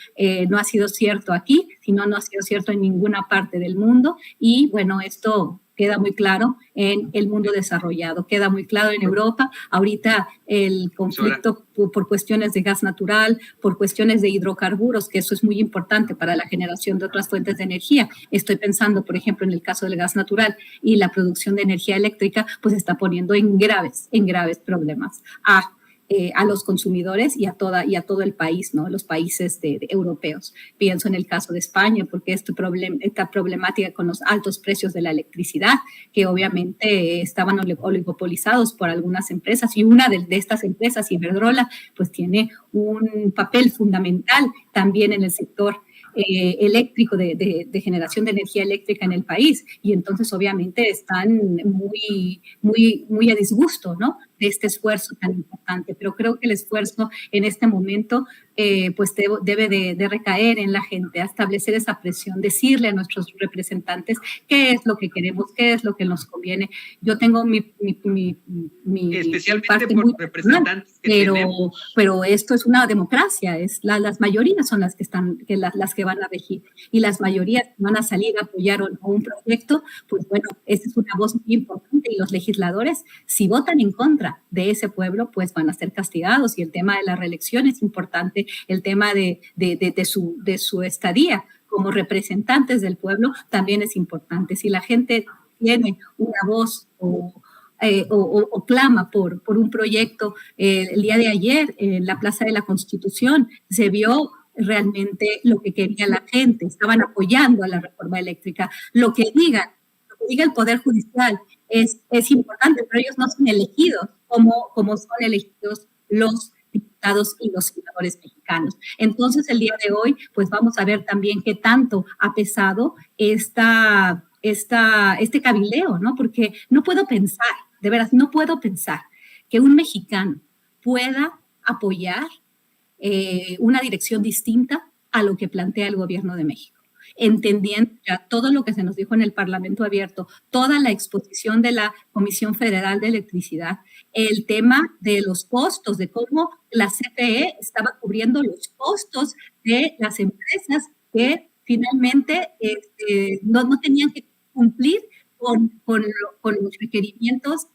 no ha sido cierto aquí, sino no ha sido cierto en ninguna parte del mundo. Y bueno, esto queda muy claro en el mundo desarrollado, queda muy claro en Europa. Ahorita el conflicto por cuestiones de gas natural, por cuestiones de hidrocarburos, que eso es muy importante para la generación de otras fuentes de energía. Estoy pensando, por ejemplo, en el caso del gas natural y la producción de energía eléctrica, pues está poniendo en graves problemas a los consumidores y a todo el país, ¿no? Los países europeos. Pienso en el caso de España, porque esta problemática con los altos precios de la electricidad, que obviamente estaban oligopolizados por algunas empresas, y una de estas empresas, Iberdrola, pues tiene un papel fundamental también en el sector eléctrico, de generación de energía eléctrica en el país, y entonces obviamente están muy a disgusto, ¿no?, de este esfuerzo tan importante. Pero creo que el esfuerzo en este momento pues debe de recaer en la gente, a establecer esa presión, decirle a nuestros representantes qué es lo que queremos, qué es lo que nos conviene. Yo tengo mi especialmente parte por muy representantes personal, pero esto es una democracia, las mayorías son las que están, las que van a regir, y las mayorías que van a salir a apoyar un proyecto, pues bueno, esa es una voz muy importante, y los legisladores, si votan en contra de ese pueblo, pues van a ser castigados. Y el tema de la reelección es importante, el tema de su estadía como representantes del pueblo también es importante. Si la gente tiene una voz o clama por un proyecto, el día de ayer en la Plaza de la Constitución se vio realmente lo que quería la gente, estaban apoyando a la reforma eléctrica. Lo que diga el Poder Judicial es importante, pero ellos no son elegidos como son elegidos los diputados y los senadores mexicanos. Entonces, el día de hoy, pues vamos a ver también qué tanto ha pesado este cabildeo, ¿no? Porque no puedo pensar, de veras, no puedo pensar que un mexicano pueda apoyar una dirección distinta a lo que plantea el gobierno de México, entendiendo ya todo lo que se nos dijo en el Parlamento Abierto, toda la exposición de la Comisión Federal de Electricidad, el tema de los costos, de cómo la CFE estaba cubriendo los costos de las empresas que finalmente no tenían que cumplir con los requerimientos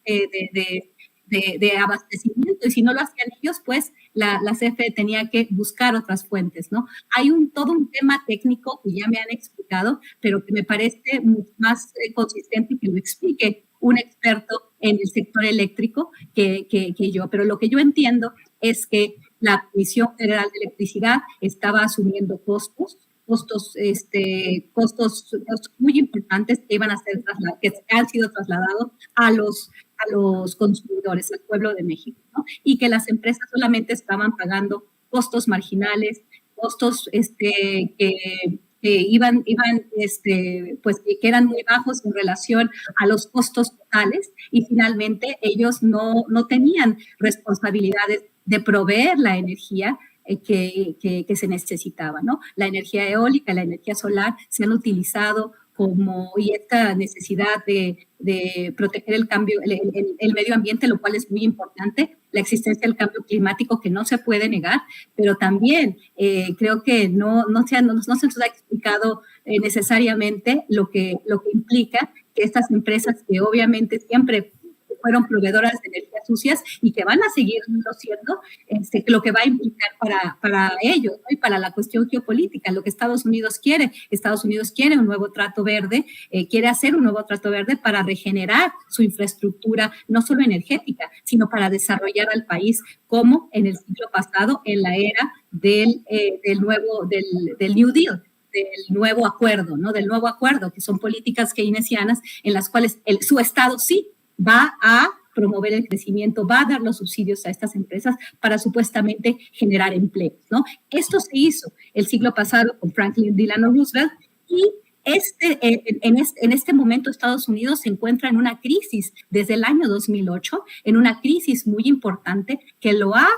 de abastecimiento, y si no lo hacían ellos, pues la CFE tenía que buscar otras fuentes, ¿no? Hay todo un tema técnico que ya me han explicado, pero que me parece mucho más consistente que lo explique un experto en el sector eléctrico que yo. Pero lo que yo entiendo es que la Comisión Federal de Electricidad estaba asumiendo costos muy importantes que que han sido trasladados a los consumidores, al pueblo de México, ¿no? Y que las empresas solamente estaban pagando costos marginales, costos pues que eran muy bajos en relación a los costos totales, y finalmente ellos no tenían responsabilidades de proveer la energía que se necesitaba, ¿no? La energía eólica, la energía solar se han utilizado y esta necesidad de proteger el medio ambiente, lo cual es muy importante, la existencia del cambio climático que no se puede negar, pero también creo que no se nos ha explicado necesariamente lo que implica que estas empresas, que obviamente siempre fueron proveedoras de energías sucias y que van a seguirlo siendo, lo que va a implicar para ellos, ¿no? Y para la cuestión geopolítica, lo que Estados Unidos quiere un nuevo trato verde, quiere hacer un nuevo trato verde para regenerar su infraestructura, no solo energética, sino para desarrollar al país como en el siglo pasado, en la era del New Deal, del nuevo acuerdo, ¿no? Del nuevo acuerdo, que son políticas keynesianas en las cuales su Estado sí va a promover el crecimiento, va a dar los subsidios a estas empresas para supuestamente generar empleos, ¿no? Esto se hizo el siglo pasado con Franklin Delano Roosevelt, y en este momento Estados Unidos se encuentra en una crisis desde el año 2008, en una crisis muy importante que lo ha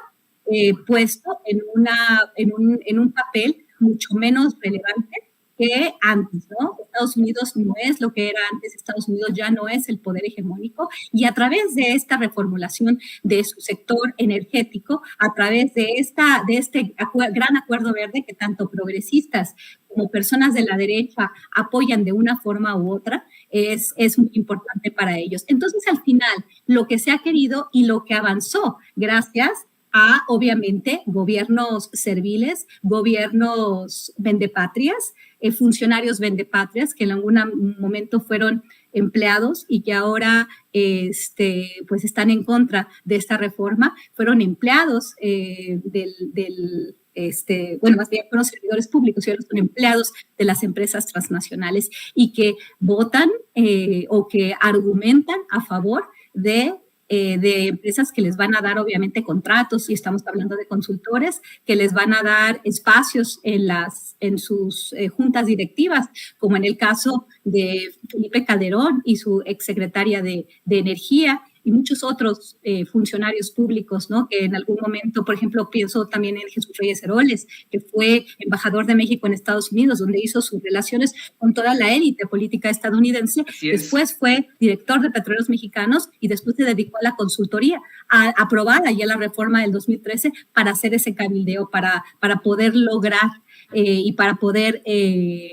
puesto en un papel mucho menos relevante que antes, ¿no? Estados Unidos no es lo que era antes, Estados Unidos ya no es el poder hegemónico, y a través de esta reformulación de su sector energético, a través de este gran acuerdo verde que tanto progresistas como personas de la derecha apoyan de una forma u otra, es muy importante para ellos. Entonces, al final, lo que se ha querido y lo que avanzó gracias a, obviamente, gobiernos serviles, gobiernos vendepatrias, funcionarios vendepatrias que en algún momento fueron empleados y que ahora pues están en contra de esta reforma, fueron empleados más bien fueron servidores públicos y ahora son empleados de las empresas transnacionales, y que votan o que argumentan a favor de empresas que les van a dar obviamente contratos, y estamos hablando de consultores que les van a dar espacios en sus juntas directivas, como en el caso de Felipe Calderón y su exsecretaria de Energía, y muchos otros funcionarios públicos, ¿no? Que en algún momento, por ejemplo, pienso también en Jesús Reyes Heroles, que fue embajador de México en Estados Unidos, donde hizo sus relaciones con toda la élite política estadounidense. Después fue director de Petróleos Mexicanos y después se dedicó a la consultoría, aprobada ya la reforma del 2013 para hacer ese cabildeo, para poder lograr y para poder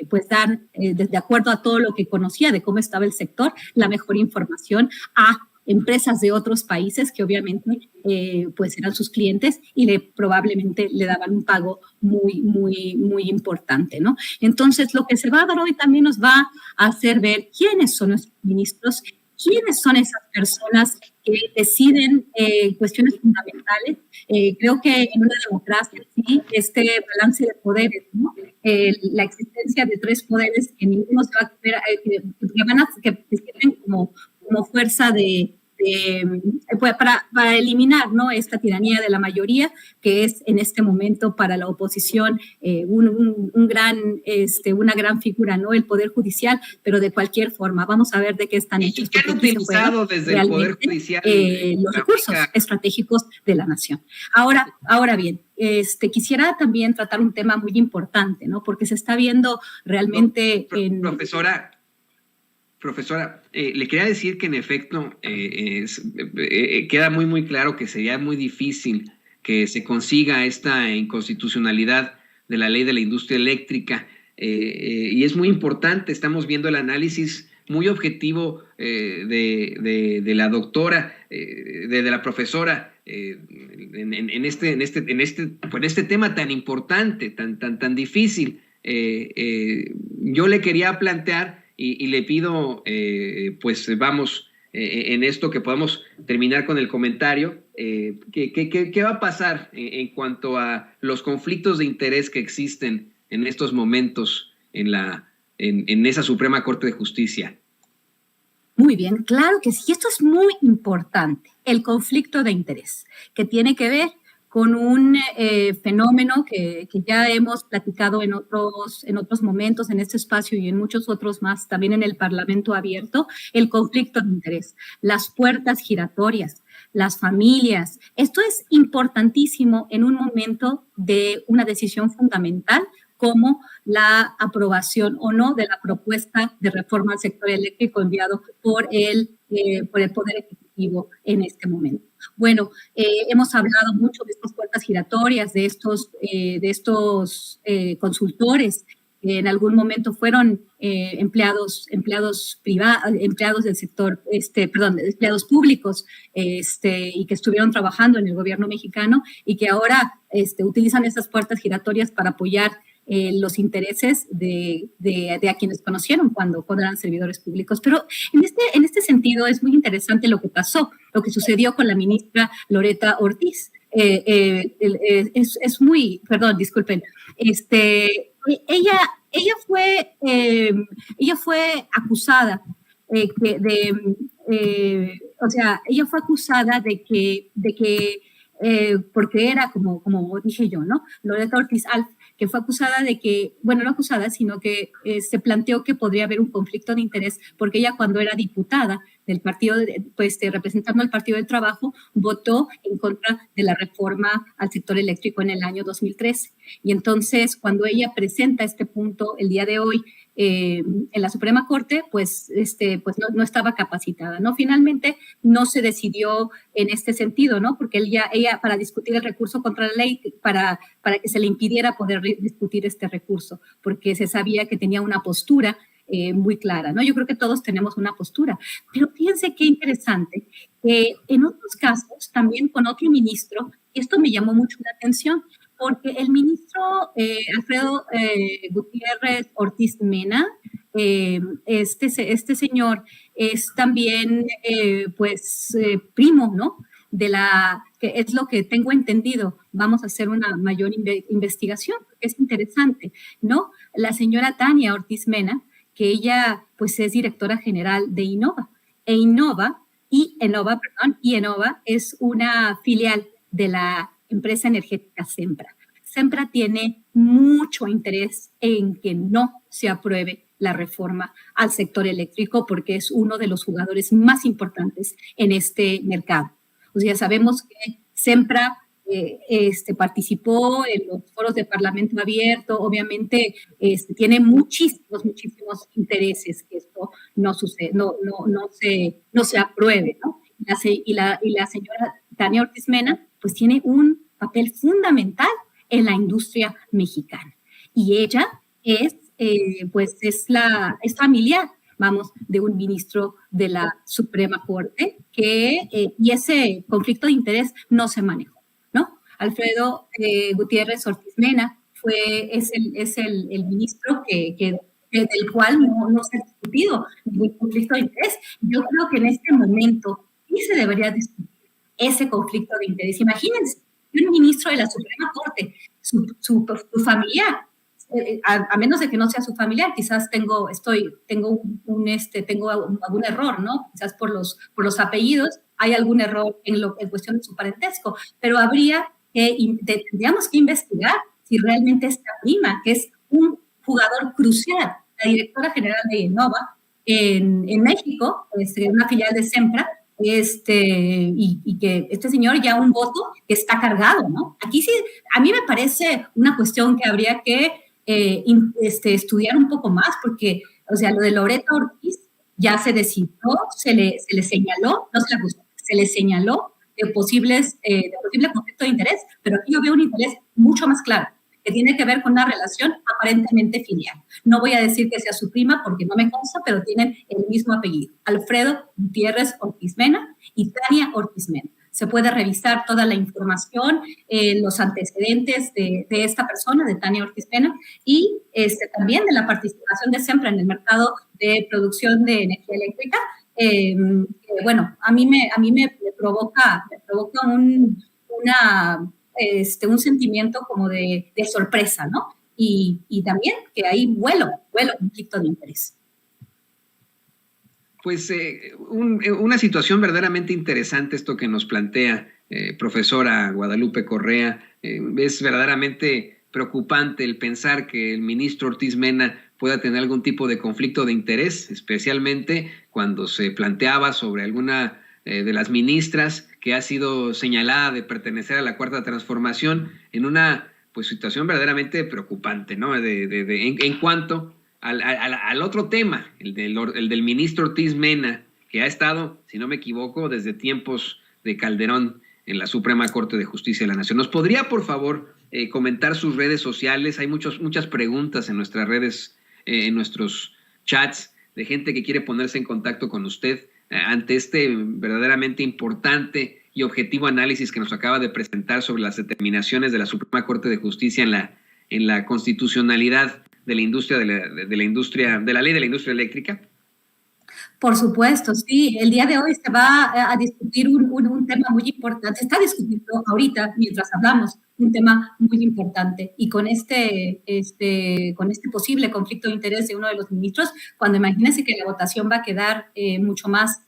pues dar, de acuerdo a todo lo que conocía de cómo estaba el sector, la mejor información a empresas de otros países que obviamente pues eran sus clientes y probablemente le daban un pago muy, muy, muy importante, ¿no? Entonces, lo que se va a dar hoy también nos va a hacer ver quiénes son nuestros ministros, quiénes son esas personas que deciden cuestiones fundamentales. Creo que en una democracia, sí, este balance de poderes, ¿no? La existencia de tres poderes que ninguno se va a ver, que sirven como fuerza para eliminar, ¿no? Esta tiranía de la mayoría, que es en este momento para la oposición una gran figura, ¿no? El Poder Judicial, pero de cualquier forma, vamos a ver de qué están hechos. ¿Y qué han utilizado desde el Poder Judicial? Los recursos estratégicos de la nación. Ahora bien, quisiera también tratar un tema muy importante, ¿no? Porque se está viendo realmente Profesora, le quería decir que en efecto queda muy, muy claro que sería muy difícil que se consiga esta inconstitucionalidad de la ley de la industria eléctrica, y es muy importante. Estamos viendo el análisis muy objetivo de la doctora, de la profesora, en este tema tan importante, tan difícil. Yo le quería plantear y le pido, pues vamos, en esto que podamos terminar con el comentario, ¿qué va a pasar en cuanto a los conflictos de interés que existen en estos momentos en esa Suprema Corte de Justicia? Muy bien, claro que sí. Esto es muy importante, el conflicto de interés, que tiene que ver con un fenómeno que ya hemos platicado en otros momentos, en este espacio y en muchos otros más, también en el Parlamento abierto, el conflicto de interés, las puertas giratorias, las familias. Esto es importantísimo en un momento de una decisión fundamental como la aprobación o no de la propuesta de reforma al sector eléctrico enviado por el Poder Ejecutivo en este momento. Bueno, hemos hablado mucho de estas puertas giratorias, de estos consultores que en algún momento fueron empleados del sector, empleados públicos, y que estuvieron trabajando en el gobierno mexicano y que ahora utilizan esas puertas giratorias para apoyar los intereses de a quienes conocieron cuando eran servidores públicos. Pero en este sentido es muy interesante lo que pasó, lo que sucedió con la ministra Loretta Ortiz. Disculpen, ella fue acusada ella fue acusada de que porque era como dije yo, ¿no? Loretta Ortiz Alf, que fue acusada de que, bueno, no acusada, sino que se planteó que podría haber un conflicto de interés porque ella cuando era diputada del partido, representando al Partido del Trabajo, votó en contra de la reforma al sector eléctrico en el año 2013. Y entonces, cuando ella presenta este punto el día de hoy en la Suprema Corte, pues no estaba capacitada, ¿no? Finalmente no se decidió en este sentido, ¿no? Porque ella para discutir el recurso contra la ley, para que se le impidiera poder discutir este recurso, porque se sabía que tenía una postura muy clara, ¿no? Yo creo que todos tenemos una postura, pero fíjense qué interesante, que en otros casos, también con otro ministro, esto me llamó mucho la atención, porque el ministro Alfredo Gutiérrez Ortiz Mena, este señor es también, primo, ¿no? Que es lo que tengo entendido, vamos a hacer una mayor investigación, es interesante, ¿no? La señora Ortiz Mena, que ella pues es directora general de Innova, Innova es una filial de la empresa energética Sempra. Sempra tiene mucho interés en que no se apruebe la reforma al sector eléctrico porque es uno de los jugadores más importantes en este mercado. O sea, sabemos que Sempra participó en los foros de Parlamento abierto, obviamente tiene muchísimos intereses que esto no sucede, no se apruebe, ¿no? Y la señora Tania Ortiz Mena, pues tiene un papel fundamental en la industria mexicana. Y ella es familiar, vamos, de un ministro de la Suprema Corte y ese conflicto de interés no se manejó, ¿no? Alfredo Gutiérrez Ortiz Mena es el ministro del cual no se ha discutido ningún conflicto de interés. Yo creo que en este momento sí se debería discutir ese conflicto de interés. Imagínense, un ministro de la Suprema Corte, su familiar, a menos de que no sea su familiar, quizás tengo algún error, ¿no? Quizás por los apellidos hay algún error en cuestión de su parentesco, pero tendríamos que investigar si realmente esta prima, que es un jugador crucial, la directora general de Innova en México, una filial de Sempra, y que este señor ya un voto que está cargado, ¿no? Aquí sí, a mí me parece una cuestión que habría que estudiar un poco más, porque, o sea, lo de Loretta Ortiz ya se decidió, se le señaló, no se le acusó, se le señaló de posible conflicto de interés, pero aquí yo veo un interés mucho más claro, que tiene que ver con una relación aparentemente filial. No voy a decir que sea su prima porque no me consta, pero tienen el mismo apellido, Alfredo Gutiérrez Ortiz Mena y Tania Ortiz Mena. Se puede revisar toda la información, los antecedentes de esta persona, de Tania Ortiz Mena, y también de la participación de Sempra en el mercado de producción de energía eléctrica. Bueno, a mí me provoca un sentimiento como de sorpresa, ¿no? Y también que hay vuelo conflicto de interés. Pues una situación verdaderamente interesante esto que nos plantea profesora Guadalupe Correa. Es verdaderamente preocupante el pensar que el ministro Ortiz Mena pueda tener algún tipo de conflicto de interés, especialmente cuando se planteaba sobre alguna de las ministras que ha sido señalada de pertenecer a la Cuarta Transformación, en una pues situación verdaderamente preocupante, ¿no? En cuanto al otro tema, el del ministro Ortiz Mena, que ha estado, si no me equivoco, desde tiempos de Calderón en la Suprema Corte de Justicia de la Nación. ¿Nos podría, por favor, comentar sus redes sociales? Hay muchas preguntas en nuestras redes, en nuestros chats, de gente que quiere ponerse en contacto con usted ante este verdaderamente importante y objetivo análisis que nos acaba de presentar sobre las determinaciones de la Suprema Corte de Justicia en la constitucionalidad de la industria de la ley de la industria eléctrica. Por supuesto, sí. El día de hoy se va a discutir un tema muy importante. Se está discutiendo ahorita, mientras hablamos, un tema muy importante. Y con este posible conflicto de interés de uno de los ministros, cuando imagínense que la votación va a quedar mucho más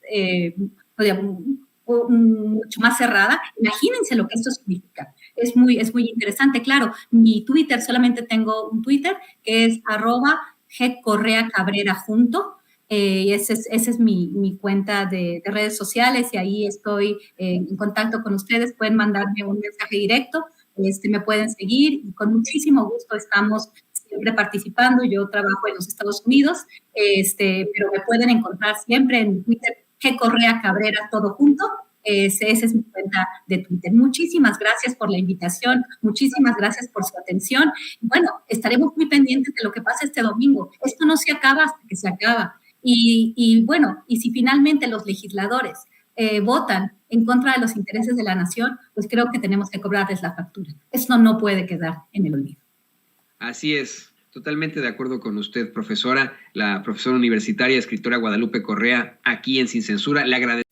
cerrada, imagínense lo que esto significa. Es muy interesante. Claro, mi Twitter, solamente tengo un Twitter, que es @GCorreaCabrera junto. Esa es mi cuenta de redes sociales y ahí estoy en contacto con ustedes. Pueden mandarme un mensaje directo, me pueden seguir y con muchísimo gusto estamos siempre participando. Yo trabajo en los Estados Unidos, pero me pueden encontrar siempre en Twitter, GCorreaCabrera, todo junto. Esa es mi cuenta de Twitter. Muchísimas gracias por la invitación, muchísimas gracias por su atención. Bueno, estaremos muy pendientes de lo que pasa este domingo. Esto no se acaba hasta que se acaba. Y bueno, y si finalmente los legisladores votan en contra de los intereses de la nación, pues creo que tenemos que cobrarles la factura. Esto no puede quedar en el olvido. Así es, totalmente de acuerdo con usted, profesora, la profesora universitaria, escritora Guadalupe Correa, aquí en Sin Censura. Le agradezco.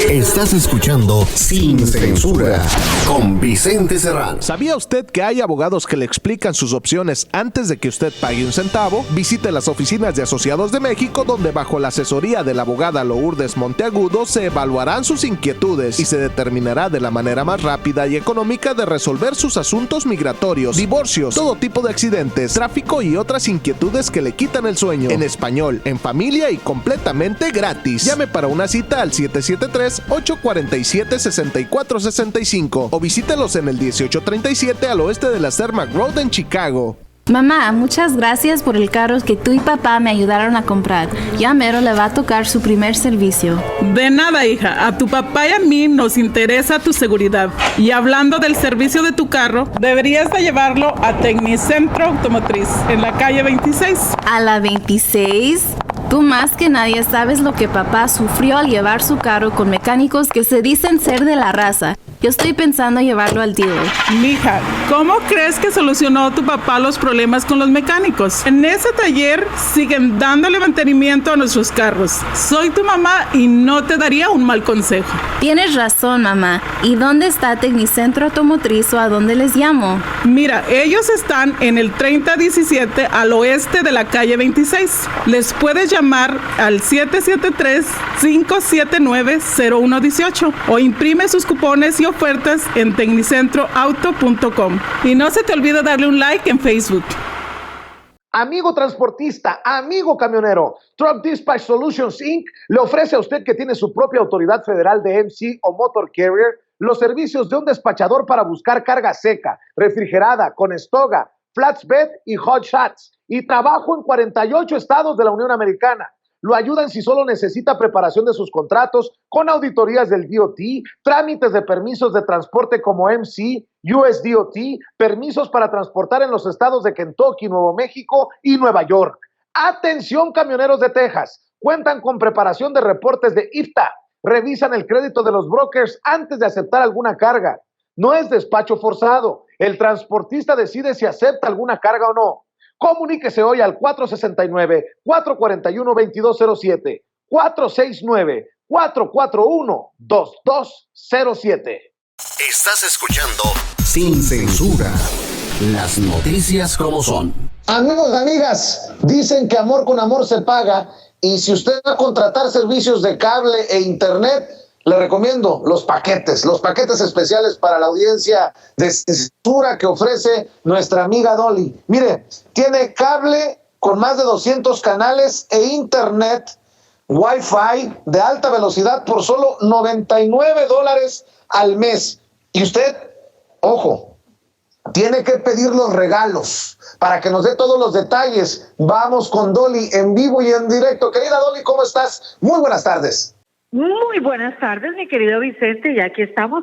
Estás escuchando Sin Censura con Vicente Serrano. ¿Sabía usted que hay abogados que le explican sus opciones antes de que usted pague un centavo? Visite las oficinas de Asociados de México, donde bajo la asesoría de la abogada Lourdes Monteagudo se evaluarán sus inquietudes y se determinará de la manera más rápida y económica de resolver sus asuntos migratorios, divorcios, todo tipo de accidentes, tráfico y otras inquietudes que le quitan el sueño. En español, en familia y completamente gratis. Llame para una cita al 773-847-6465 o visítelos en el 1837 al oeste de la Cermak Road en Chicago. Mamá, muchas gracias por el carro que tú y papá me ayudaron a comprar. Ya mero le va a tocar su primer servicio. De nada, hija. A tu papá y a mí nos interesa tu seguridad. Y hablando del servicio de tu carro, deberías de llevarlo a Tecnicentro Automotriz, en la calle 26. ¿A la 26? Tú más que nadie sabes lo que papá sufrió al llevar su carro con mecánicos que se dicen ser de la raza. Yo estoy pensando llevarlo al dealer. Mija, ¿cómo crees que solucionó tu papá los problemas con los mecánicos? En ese taller siguen dándole mantenimiento a nuestros carros. Soy tu mamá y no te daría un mal consejo. Tienes razón, mamá. ¿Y dónde está Tecnicentro Automotriz o a dónde les llamo? Mira, ellos están en el 3017 al oeste de la calle 26. Les puedes llamar al 773-579-0118 o imprime sus cupones y ofertas en tecnicentroauto.com. Y no se te olvide darle un like en Facebook. Amigo transportista, amigo camionero, Truck Dispatch Solutions Inc. le ofrece a usted que tiene su propia autoridad federal de MC o Motor Carrier los servicios de un despachador para buscar carga seca, refrigerada, con estoga, flatbed y hot shots. Y trabajo en 48 estados de la Unión Americana. Lo ayudan si solo necesita preparación de sus contratos con auditorías del DOT, trámites de permisos de transporte como MC, USDOT, permisos para transportar en los estados de Kentucky, Nuevo México y Nueva York. Atención, camioneros de Texas, cuentan con preparación de reportes de IFTA, revisan el crédito de los brokers antes de aceptar alguna carga. No es despacho forzado, el transportista decide si acepta alguna carga o no. Comuníquese hoy al 469-441-2207, 469-441-2207. Estás escuchando Sin Censura, las noticias como son. Amigos, amigas, dicen que amor con amor se paga, y si usted va a contratar servicios de cable e internet, le recomiendo los paquetes especiales para la audiencia de censura que ofrece nuestra amiga Dolly. Mire, tiene cable con más de 200 canales e internet Wi-Fi de alta velocidad por solo $99 al mes. Y usted, ojo, tiene que pedir los regalos para que nos dé todos los detalles. Vamos con Dolly en vivo y en directo. Querida Dolly, ¿cómo estás? Muy buenas tardes. Muy buenas tardes, mi querido Vicente, y aquí estamos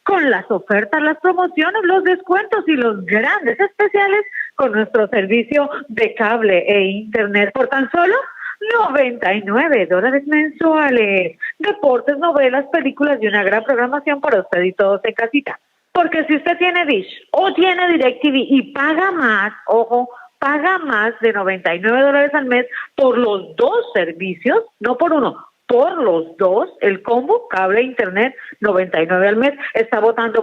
con las ofertas, las promociones, los descuentos y los grandes especiales con nuestro servicio de cable e internet por tan solo $99 mensuales. Deportes, novelas, películas y una gran programación para usted y todos en casita. Porque si usted tiene Dish o tiene DirecTV y paga más, ojo, paga más de $99 al mes por los dos servicios, no por uno, por los dos, el combo cable e internet, $99 al mes, está botando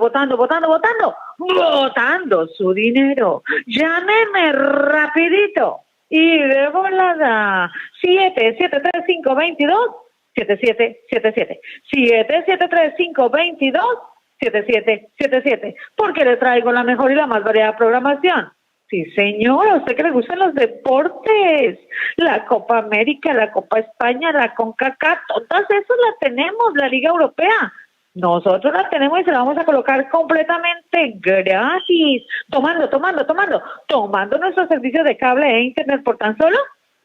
su dinero. Llámeme rapidito y de volada, 773-522-7777, 773-522-7777, porque le traigo la mejor y la más variada programación. Sí, señor, a usted que le gustan los deportes, la Copa América, la Copa España, la CONCACAF, todas esas las tenemos, la Liga Europea. Nosotros la tenemos y se la vamos a colocar completamente gratis, tomando nuestro servicio de cable e internet por tan solo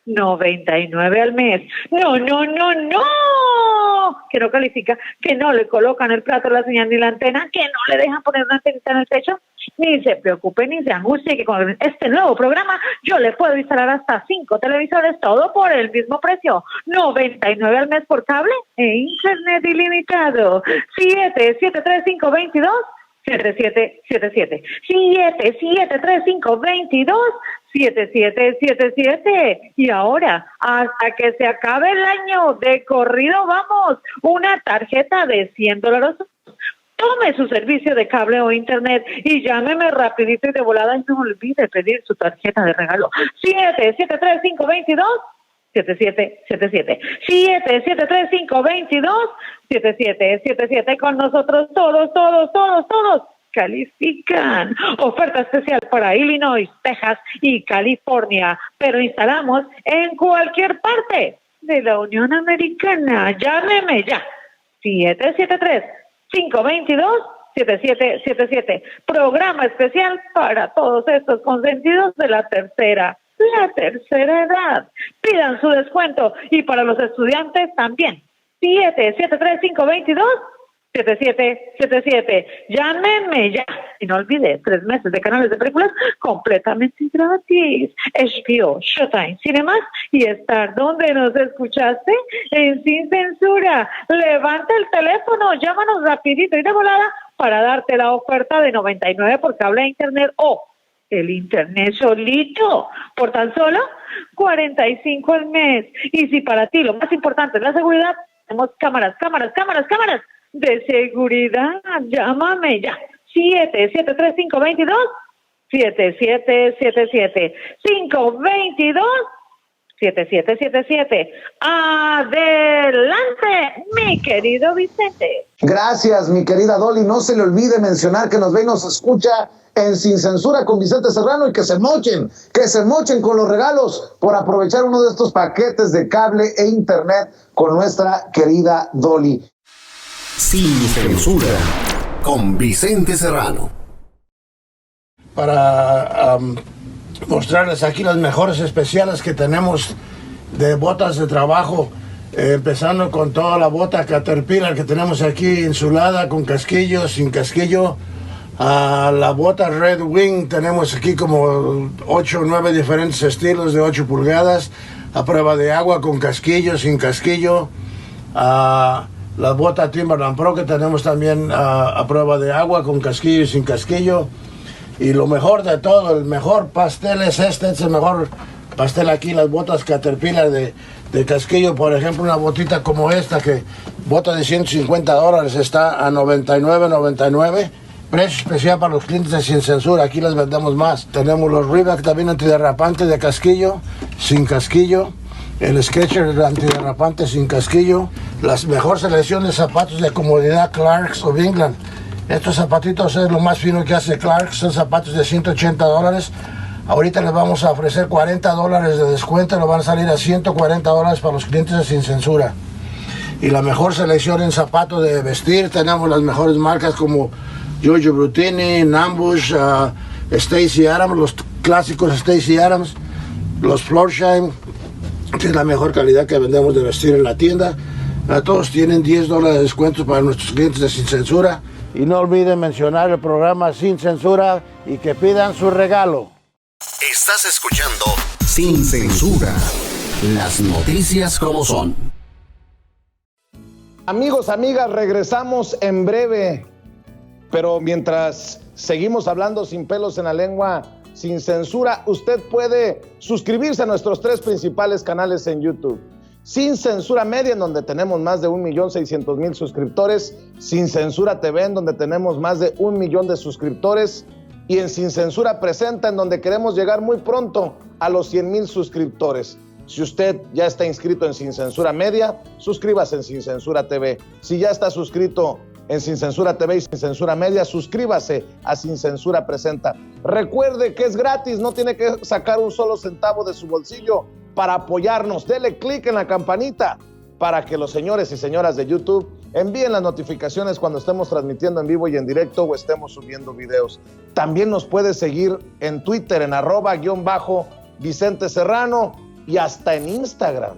$99 al mes. No, que no califica, que no le colocan el plato, la señal ni la antena, que no le dejan poner una antenita en el techo. Ni se preocupe, ni se angustie, que con este nuevo programa yo le puedo instalar hasta 5 televisores, todo por el mismo precio. $99 al mes por cable e internet ilimitado. 773-522-7777. 773-522-7777. Y ahora, hasta que se acabe el año de corrido, vamos, una tarjeta de $100. Tome su servicio de cable o internet y llámeme rapidito y de volada y no olvide pedir su tarjeta de regalo. 773-522-7777. 773-522-7777. Con nosotros todos califican. Oferta especial para Illinois, Texas y California, pero instalamos en cualquier parte de la Unión Americana. Llámeme ya. 773-522-7777. Programa especial para todos estos consentidos de la tercera edad. Pidan su descuento y para los estudiantes también. 773-522-7777. Llámenme ya. Y no olvide, 3 meses de canales de películas completamente gratis. HBO, Showtime, Cinemas y Star. ¿Dónde nos escuchaste? En Sin Censura. Levanta el teléfono, llámanos rapidito y de volada para darte la oferta de $99 por cable e internet o el internet solito por tan solo $45 al mes. Y si para ti lo más importante es la seguridad, tenemos cámaras de seguridad. Llámame ya. 773-522-7777. 522-7777. Adelante, mi querido Vicente. Gracias, mi querida Dolly. No se le olvide mencionar que nos ve y nos escucha en Sin Censura con Vicente Serrano y que se mochen con los regalos por aprovechar uno de estos paquetes de cable e internet con nuestra querida Dolly. Sin Censura con Vicente Serrano. Para mostrarles aquí los mejores especiales que tenemos de botas de trabajo, empezando con toda la bota Caterpillar que tenemos aquí insulada, con casquillo, sin casquillo. La bota Red Wing tenemos aquí como 8 o 9 diferentes estilos de 8 pulgadas, a prueba de agua, con casquillo, sin casquillo. La bota Timberland Pro que tenemos también a prueba de agua, con casquillo y sin casquillo. Y lo mejor de todo, el mejor pastel es este es el mejor pastel aquí, las botas Caterpillar de casquillo. Por ejemplo, una botita como esta, que bota de $150, está a $99.99. Precio especial para los clientes de Sin Censura, aquí les vendemos más. Tenemos los Reebok también antiderrapantes de casquillo, sin casquillo. el Skechers antiderrapante sin casquillo, la mejor selección de zapatos de comodidad Clarks of England. Estos zapatitos es lo más fino que hace Clarks, son zapatos de $180. Ahorita les vamos a ofrecer $40 de descuento, nos van a salir a $140 para los clientes de Sin Censura. Y la mejor selección en zapatos de vestir, tenemos las mejores marcas como Giorgio Brutini, Nambush, Stacy Adams, los clásicos Stacy Adams, los Florsheim, que es la mejor calidad que vendemos de vestir en la tienda. Todos tienen $10 de descuento para nuestros clientes de Sin Censura. Y no olviden mencionar el programa Sin Censura y que pidan su regalo. Estás escuchando Sin Censura, las noticias como son. Amigos, amigas, regresamos en breve, pero mientras seguimos hablando sin pelos en la lengua, sin censura, usted puede suscribirse a nuestros 3 principales canales en YouTube. Sin Censura Media, en donde tenemos más de 1.600.000 suscriptores, Sin Censura TV, en donde tenemos más de 1 millón de suscriptores, y en Sin Censura Presenta, en donde queremos llegar muy pronto a los 100,000 suscriptores. Si usted ya está inscrito en Sin Censura Media, suscríbase en Sin Censura TV. Si ya está suscrito en Sin Censura TV y Sin Censura Media, suscríbase a Sin Censura Presenta. Recuerde que es gratis, no tiene que sacar un solo centavo de su bolsillo para apoyarnos. Dele clic en la campanita para que los señores y señoras de YouTube envíen las notificaciones cuando estemos transmitiendo en vivo y en directo o estemos subiendo videos. También nos puede seguir en Twitter en @Vicente Serrano y hasta en Instagram.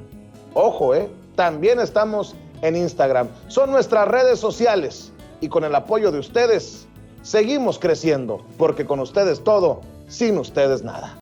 Ojo, también estamos en Instagram. Son nuestras redes sociales y con el apoyo de ustedes seguimos creciendo, porque con ustedes todo, sin ustedes nada.